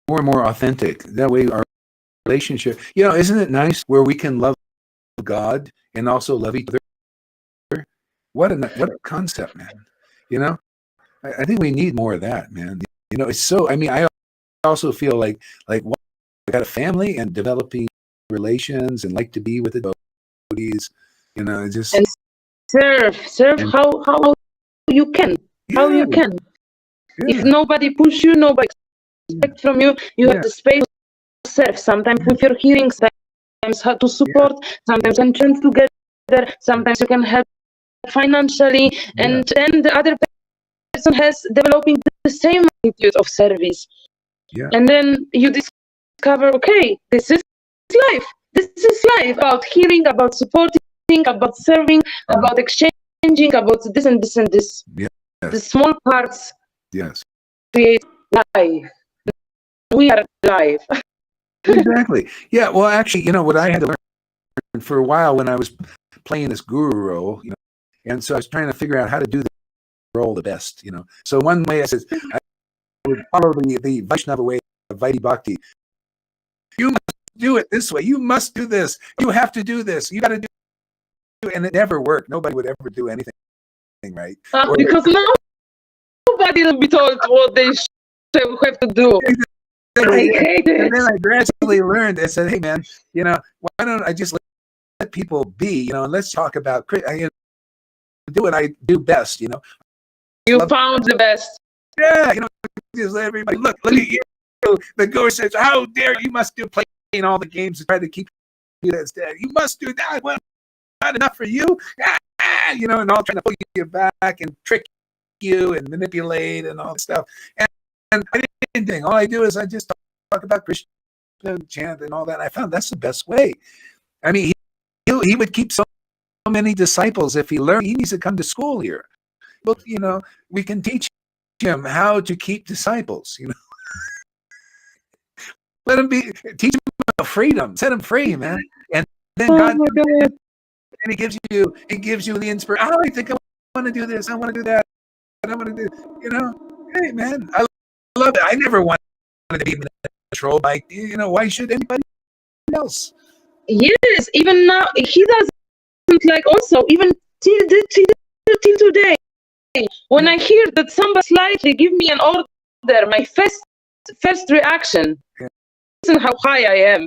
More and more authentic. That way, our relationship. Isn't it nice where we can love God and also love each other? What a concept, man. I think we need more of that, man. It's so. I mean, I also feel like well, I got a family and developing relations and like to be with the devotees. Just and serve how you can. How you can. If nobody push you, nobody expect from you. You have the space to serve. Sometimes with your hearing, sometimes how to support. Sometimes you can turn together. Sometimes you can help financially, and then the other person has developing the same attitude of service. And then you discover, okay, this is life. This is life, about hearing, about supporting, about serving, about exchanging, about this and this and this. The small parts create life. We are alive. Exactly. Yeah. Well, actually, what I had to learn for a while when I was playing this guru role, and so I was trying to figure out how to do the role the best, So one way I said, I would follow the Vaishnava way of Vaidhi Bhakti. You must do it this way. You must do this. You have to do this. You got to do it. And it never worked. Nobody would ever do anything right. Because nobody will be told what they have to do. I hate it. And then I gradually learned. I said, hey, man, why don't I just let people be, and let's talk about, do what I do best, You found the best. Yeah, just let everybody look at you. The guru says, how dare you must do playing all the games to try to keep you that's dead. You must do that. Well, not enough for you. And all trying to pull you back and trick you and manipulate and all that stuff. And I didn't think. All I do is I just talk about Krishna, chant and all that. I found that's the best way. I mean, he would keep so many disciples if he learned. He needs to come to school here. But, we can teach him how to keep disciples, Let him teach him about freedom, set him free, man. And then God, and he gives you the inspiration. I think I want to do this. I want to do that. I want to do, hey, man, I love it. I never wanted to be controlled by, why should anybody else? Yes, even now, he doesn't like also, even till today. When I hear that somebody slightly give me an order, my first reaction, listen how high I am.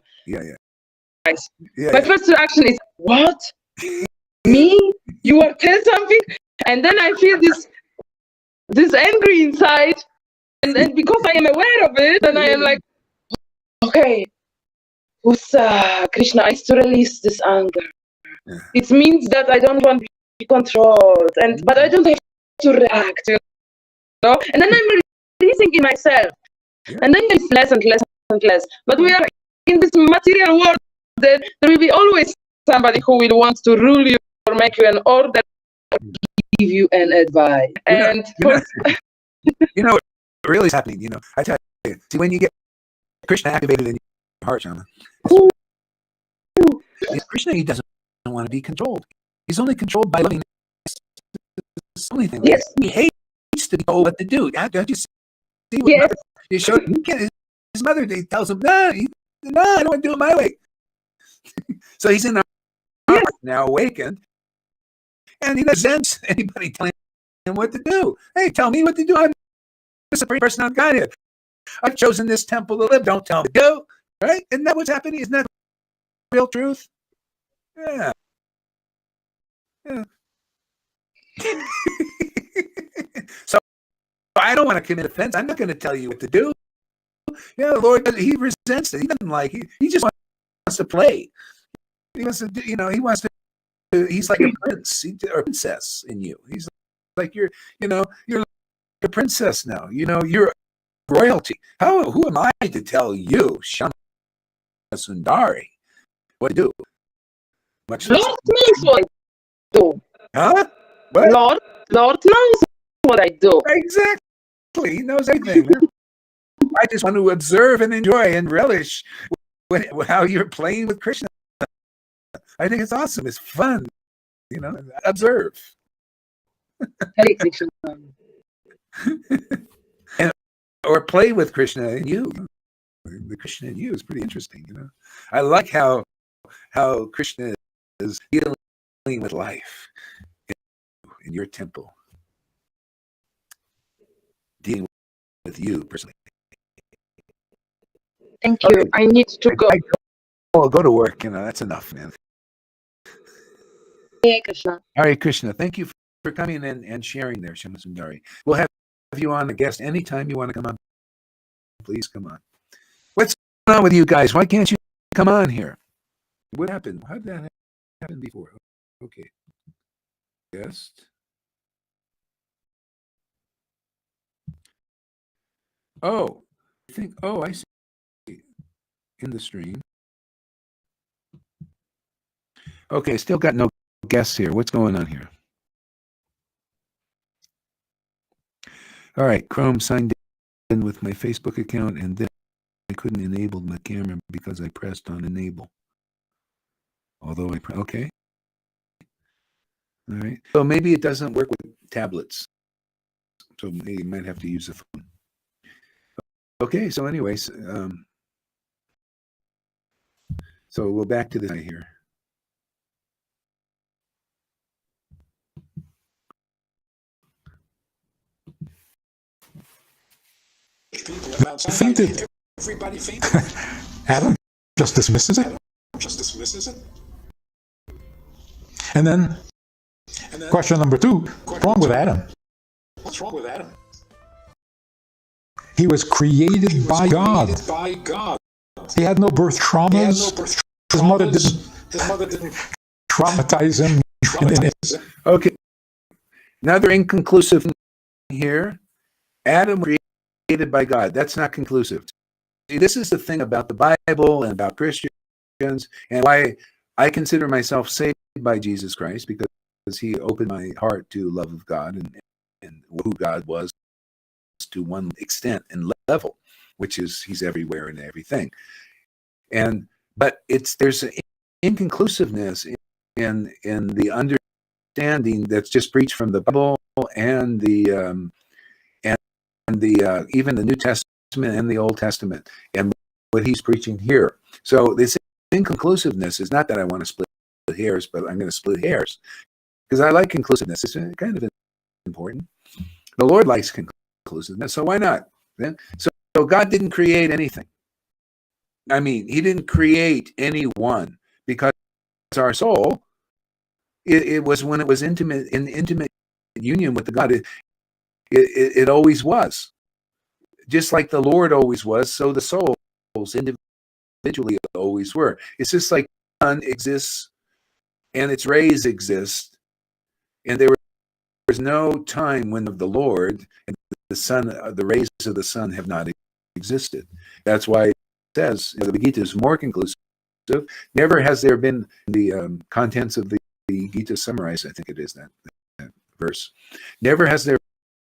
My first reaction is, what? Me? You are tell something? And then I feel this angry inside, and then because I am aware of it, and I am like, okay, Krishna, I have to release this anger. It means that I don't want to be controlled, but I don't have to react, And then I'm releasing in myself, and then it's less and less and less. But we are in this material world that there will be always somebody who will want to rule you or make you an order, or give you an advice. What really is happening, I tell you, see, when you get Krishna activated in your heart, Shama, Krishna, he doesn't want to be controlled. He's only controlled by loving. It's the only thing. Yes. He hates to be told what to do. Don't you see what you showed his mother? He tells him, no, I don't want to do it my way. So he's in our heart now, awakened, and he doesn't sense anybody telling him what to do. Hey, tell me what to do. I'm the supreme person of Godhead. I've chosen this temple to live. Don't tell me to go. Right? Isn't that what's happening? Isn't that the real truth? Yeah. Yeah. So I don't want to commit offense. I'm not going to tell you what to do. Yeah, the Lord, he resents it. He doesn't like it. He just wants to play. He wants to, he wants to, he's like a prince or princess in you. He's like, you're like a princess now. You're royalty. Who am I to tell you, Shama Sundari, what to do? Much less. Lord knows what I do. Huh? What? Lord knows what I do. Exactly. He knows everything. I just want to observe and enjoy and relish how you're playing with Krishna. I think it's awesome. It's fun. Observe. Hare Krishna. Or play with Krishna and you. The Krishna in you is pretty interesting. I like how Krishna is dealing with life in your temple, dealing with you personally. Thank you. I need to go. Go to work. That's enough, man. Hare Krishna. Hare Krishna. Thank you for coming in and sharing there, Shama Sundari. We'll have you on a guest anytime you want to come on. Please come on. What's going on with you guys? Why can't you come on here? What happened? How did that happen before? Okay. Guest. Oh, I see. In the stream. Okay, still got no guests here. What's going on here? All right, Chrome signed in with my Facebook account, and then I couldn't enable my camera because I pressed on enable. Although okay. All right. So maybe it doesn't work with tablets. So maybe you might have to use a phone. Okay, so anyways, so we're back to this guy here. Fainted. Everybody fainted. Adam just dismisses it. And then question number 2, what's wrong with Adam? What's wrong with Adam? He was created by God. He had no birth traumas. His mother didn't traumatize him. Okay. Another inconclusive here. Adam was created by God. That's not conclusive. See, this is the thing about the Bible and about Christians and why I consider myself saved by Jesus Christ, because he opened my heart to love of God and who God was to one extent and level, which is he's everywhere and everything. But there's an inconclusiveness in the understanding that's just preached from the Bible and the even the New Testament and the Old Testament and what he's preaching here. So this inconclusiveness is not that I want to split hairs, but I'm going to split hairs because I like conclusiveness. It's kind of important. The Lord likes conclusiveness, so why not? So God didn't create anything. I mean, he didn't create anyone, because our soul, it was when it was in intimate union with the God, it always was. Just like the Lord always was, so the souls individually always were. It's just like the sun exists and its rays exist, and there was no time when the Lord and the sun, the rays of the sun have not existed. That's why it says, the Gita is more conclusive. Never has there been the contents of the Gita summarized, I think it is that verse. Never has there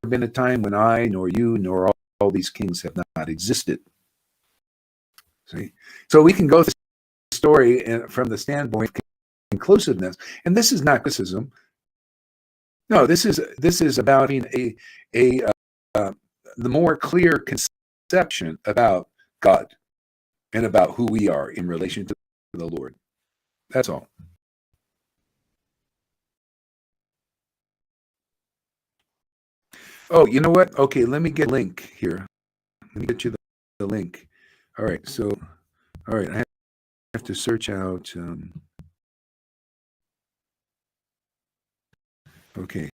been a time when I, nor you, nor all these kings have not existed. See? So we can go through the story from the standpoint of conclusiveness, and this is not criticism. No, this is about the more clear conception about God and about who we are in relation to the Lord. That's all. Oh, you know what? Okay, let me get a link here. Let me get you the link. All right, so All right, I have to search out. Okay,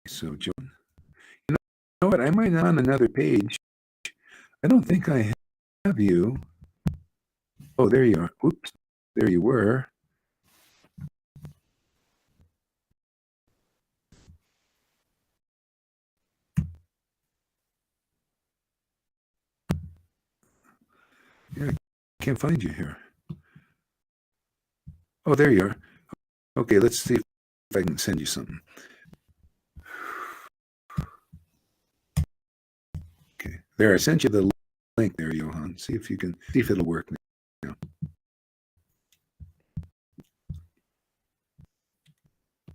so John, you know what? I might on another page. I don't think I have you. Oh, there you are. Oops, there you were. Yeah, I can't find you here. Oh, there you are. Okay, let's see if I can send you something. Okay, there, I sent you the link there, Johan. See if it'll work now.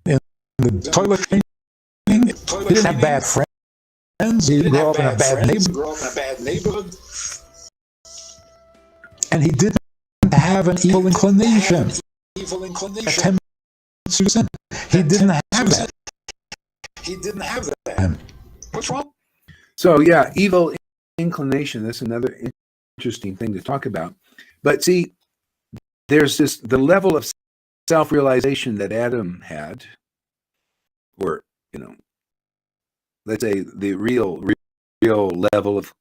In the toilet training, he didn't have bad friends. He grew up in a bad neighborhood. And he didn't have an evil inclination. A tendency to sin. He didn't have that. What's wrong? So yeah, evil inclination. That's another interesting thing to talk about. But see, there's the level of self-realization that Adam had, or let's say the real level of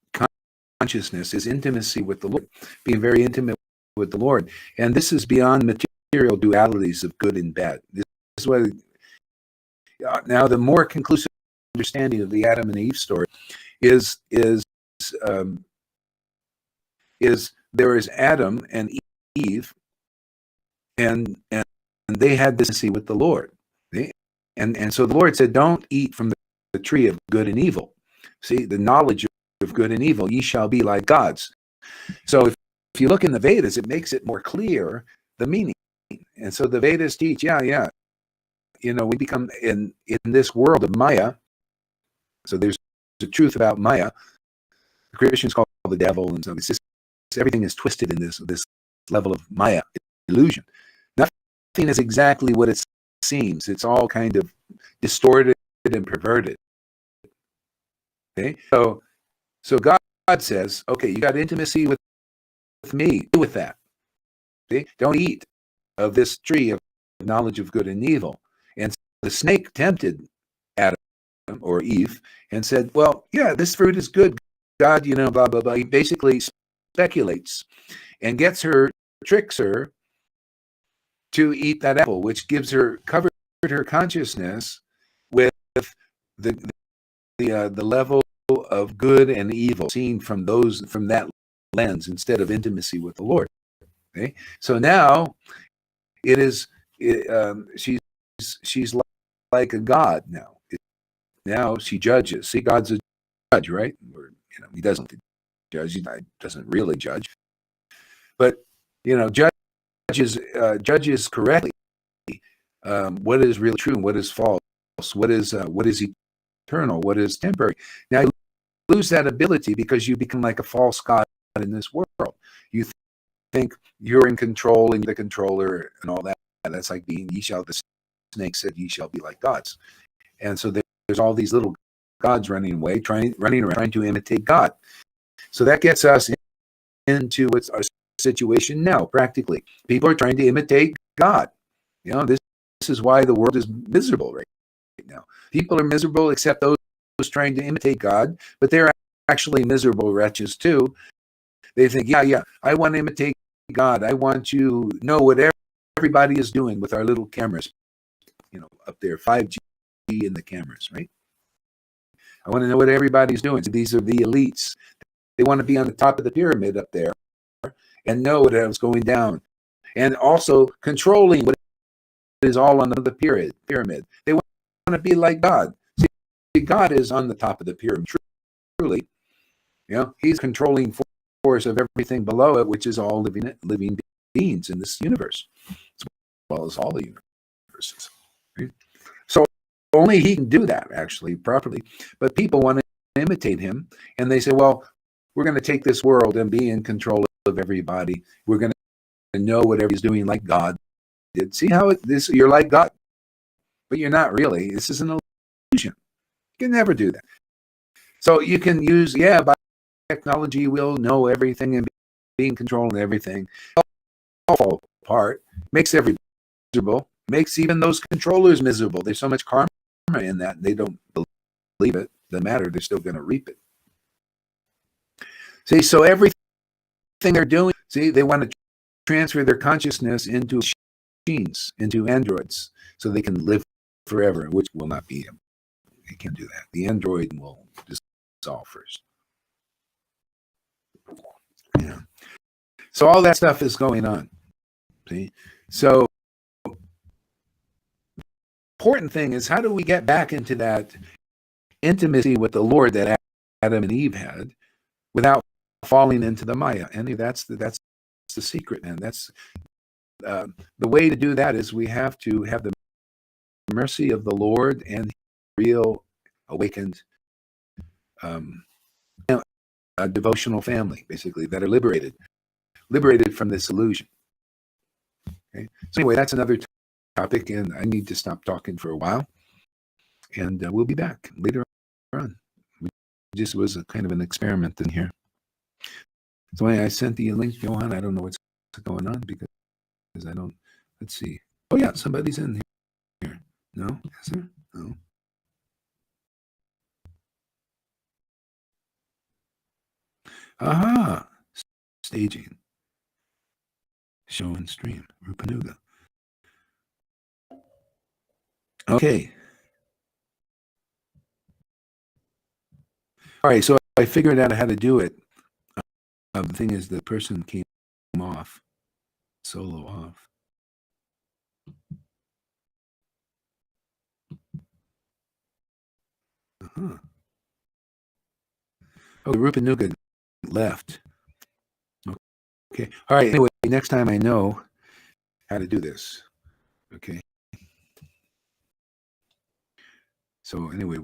consciousness is intimacy with the Lord, being very intimate with the Lord, and this is beyond material dualities of good and bad. This is why. Now, the more conclusive understanding of the Adam and Eve story is there is Adam and Eve, and they had this intimacy with the Lord, and so the Lord said, "Don't eat from the tree of good and evil." See, the knowledge of good and evil, ye shall be like gods. So if you look in the Vedas, it makes it more clear the meaning, and so the Vedas teach, we become in this world of Maya. So there's the truth about Maya. The Christians call it the devil, and so it's just everything is twisted in this level of Maya illusion. Nothing is exactly what it seems. It's all kind of distorted and perverted. Okay, so God says, okay, you got intimacy with me. Do with that. Okay? Don't eat of this tree of knowledge of good and evil. And the snake tempted Adam or Eve and said, well, yeah, this fruit is good. God, blah, blah, blah. He basically speculates and tricks her to eat that apple, which covered her consciousness with the level of good and evil seen from that lens instead of intimacy with the Lord. Okay? So now she's like a god now. Now she judges. See, God's a judge, right? Or, he doesn't judge. He doesn't really judge, but judges correctly what is really true and what is false. What is eternal? What is temporary? Now you lose that ability because you become like a false god in this world. You think you're in control and the controller and all that. That's like being the snake said, ye shall be like gods. And so there's all these little gods running around trying to imitate God. So that gets us into what's our situation now. Practically, people are trying to imitate God. This is why the world is miserable right now. People are miserable except those trying to imitate God, but they're actually miserable wretches too. They think, yeah, I want to imitate God. I want to know what everybody is doing with our little cameras, up there, 5G in the cameras, right? I want to know what everybody's doing. So these are the elites. They want to be on the top of the pyramid up there and know what is going down, and also controlling what is all on the pyramid. They want to be like God. See, God is on the top of the pyramid, truly. He's controlling force of everything below it, which is all living beings in this universe, as well as all the universes. Right? So only he can do that, actually, properly. But people want to imitate him, and they say, well, we're going to take this world and be in control of everybody. We're going to know what everybody's doing like God did. See how you're like God, but you're not really. This is an illusion. You can never do that. So you can use, by technology, we'll know everything and being controlling everything, all fall apart, makes everybody miserable, makes even those controllers miserable. There's so much karma in that, and they don't believe it. Doesn't matter, they're still going to reap it. See, so everything they're doing, see, they want to transfer their consciousness into machines, into androids, so they can live forever, which will not be them. They can't do that. The android will dissolve first. Yeah. So all that stuff is going on. See? So important thing is, how do we get back into that intimacy with the Lord that Adam and Eve had without falling into the Maya? And that's the secret, man. That's the way to do that is we have to have the mercy of the Lord and real awakened a devotional family, basically, that are liberated from this illusion. Okay. So anyway, that's another topic, and I need to stop talking for a while, and we'll be back later on. It just was a kind of an experiment in here. So I sent the link, Johan. I don't know what's going on because I don't. Let's see. Oh yeah, somebody's in here. No, is there? No. Aha! Staging. Show and stream. Rupanuga. Okay. All right, so I figured out how to do it. The thing is, the person came off, solo off. Uh-huh. Oh, Rupanuga left. Okay. All right. Anyway, next time I know how to do this. Okay. So anyway,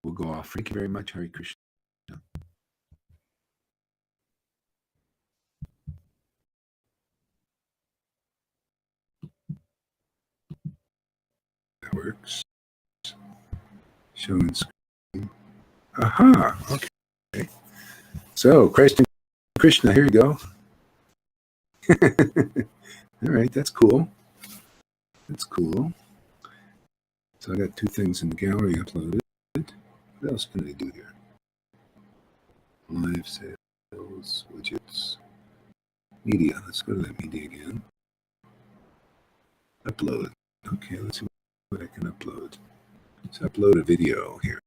we'll go off. Thank you very much, Hare Krishna. That works. Showing screen. Aha. Okay. So, Krishna, here you go. All right, that's cool. That's cool. So I got two things in the gallery uploaded. What else can I do here? Live sales, widgets, media. Let's go to that media again. Upload. Okay, let's see what I can upload. Let's upload a video here.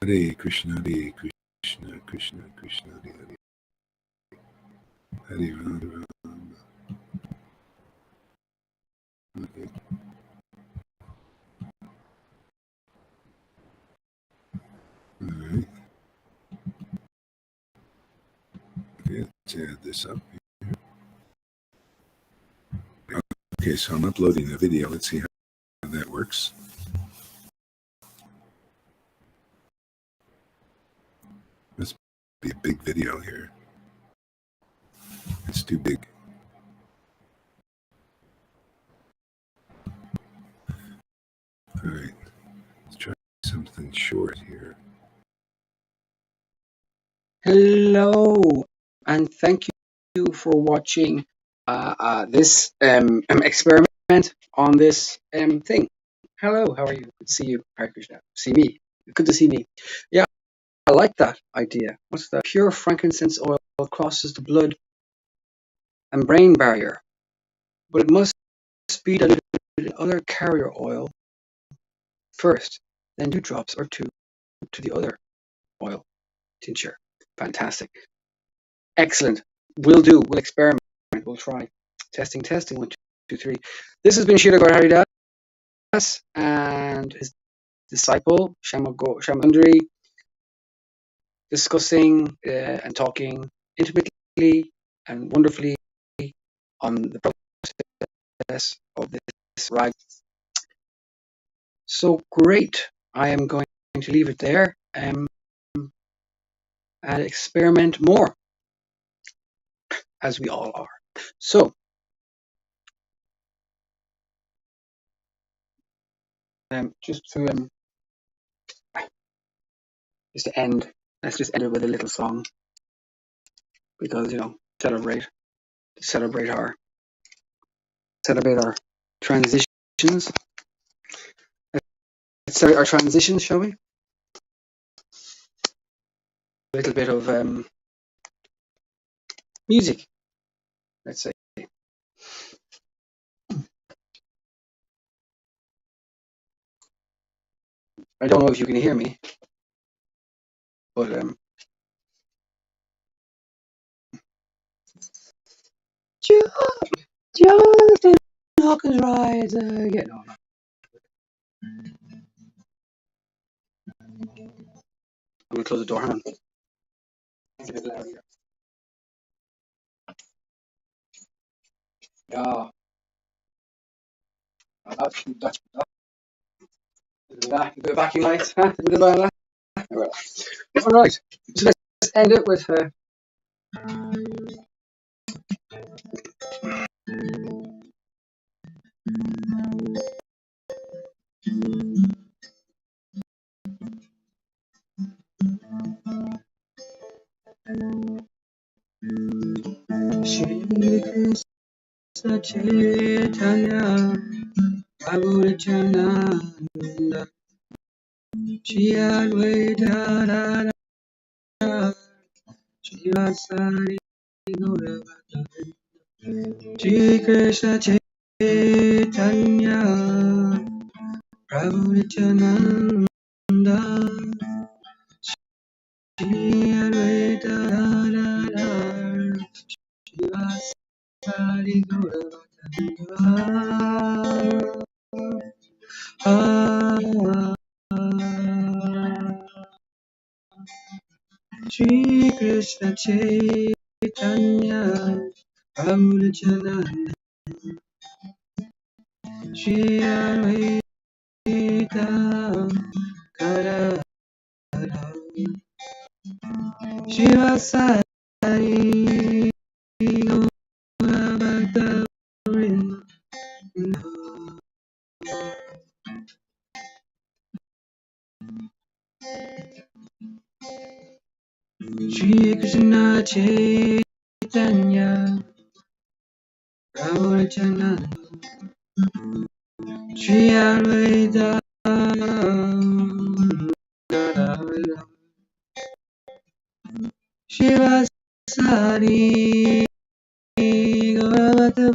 Hare Krishna, Hare Krishna, Krishna Krishna, Hare Hare, Hare Ram, Ram. Okay. All right. Okay, let's add this up here. Okay, so I'm uploading a video. Let's see how that works. Must be a big video here. It's too big. All right, let's try something short here. Hello, and thank you for watching this experiment on this thing. Hello, how are you? Good to see you, Hare Krishna. See me. Good to see me. Yeah, I like that idea. What's that? Pure frankincense oil crosses the blood and brain barrier, but it must be diluted in other carrier oil first, then 2 drops or 2 to the other oil tincture. Fantastic. Excellent. We'll do. We'll experiment. We'll try. Testing. 1, 2, 3. This has been Srila Gaur Haridas and his disciple Shamandri discussing and talking intimately and wonderfully on the process of this rag. So great. I am going to leave it there and experiment more, as we all are. So, just to end, let's just end it with a little song. because celebrate our transitions. Let's start our transitions, shall we? A little bit of music, let's say. I don't know if you can hear me, but Justin Hawkins rides again. No, no. I'm gonna close the door. Hang on. It's a bit loud here. Yeah, that's a bit of backing lights, huh? A bit of that. All right. So let's end it with. Shri Krishna Chaitanya Prabhu Nityananda Shri Advaita Shri Vasari Gauravata Shri Krishna Chaitanya Prabhu Nityananda Shri Advaita Shri Vasari Gauravata Shri Krishna Chaitanya Prabhu Nityananda Shri Advaita Gadadhara Shivasari Gauravata Shri Krishna Chaitanya Prabhu Nityananda Shri Advaita Gadadhara Shivasari Gauravata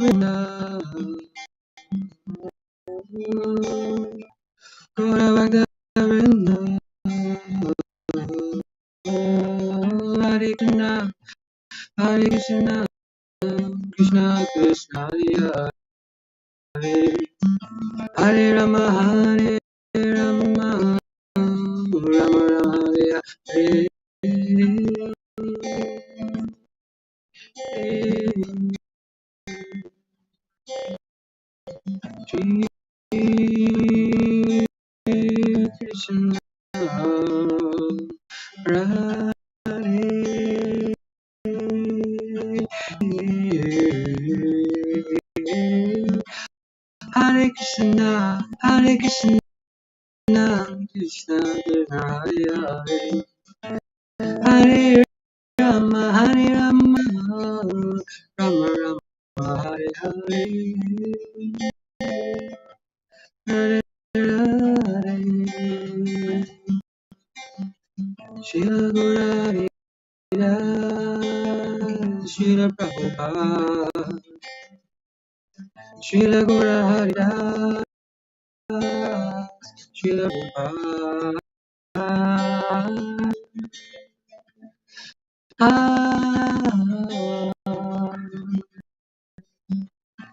Gauravata Vrinda Hare Krishna Hare Krishna Krishna Krishna Hare Hare Hare Rama Hare Rama Rama Rama Hare Hare Shri Krishna Radhe Hare Krishna Hare Krishna Krishna Krishna Hare Hare Hare Rama Hare Rama Rama Rama Hare Hare Hare Hare Shila Gaurari Shila Prabhupada Shila Gaurari Shila Prabhupada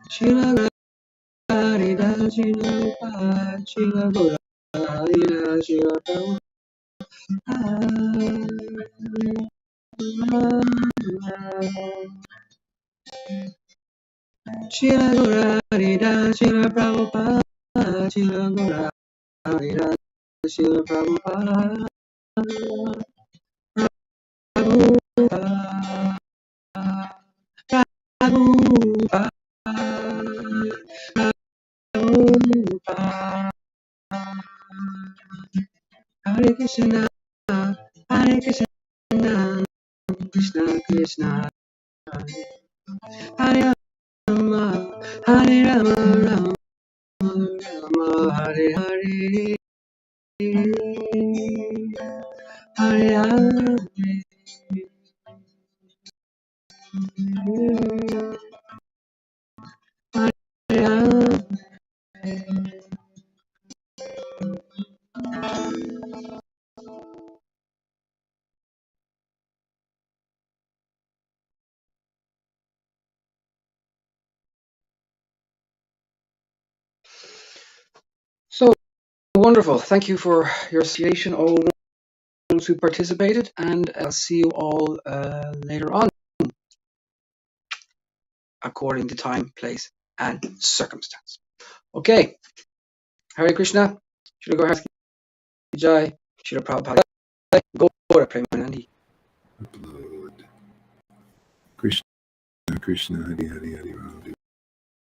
Shila Gaurari Shila Prabhupada Shila Gaurari Shila Prabhupada Shila Gaurari Shila Prabhupada Shila Gaurari Shila Prabhupada Prabhupada Prabhupada Prabhupada Hare Krishna Krishna Krishna Hare Rama, Hare Rama, Rama Rama, Hare Hare, Hare Hare. So wonderful. Thank you for your association, all those who participated, and I'll see you all later on, according to time, place, and circumstance. Okay. Hare Krishna. Shri Gaur Jai. Shri Prabhupada. Gaura Premanandi. Upload. Krishna, Krishna, Hare Hare, Hare Rama.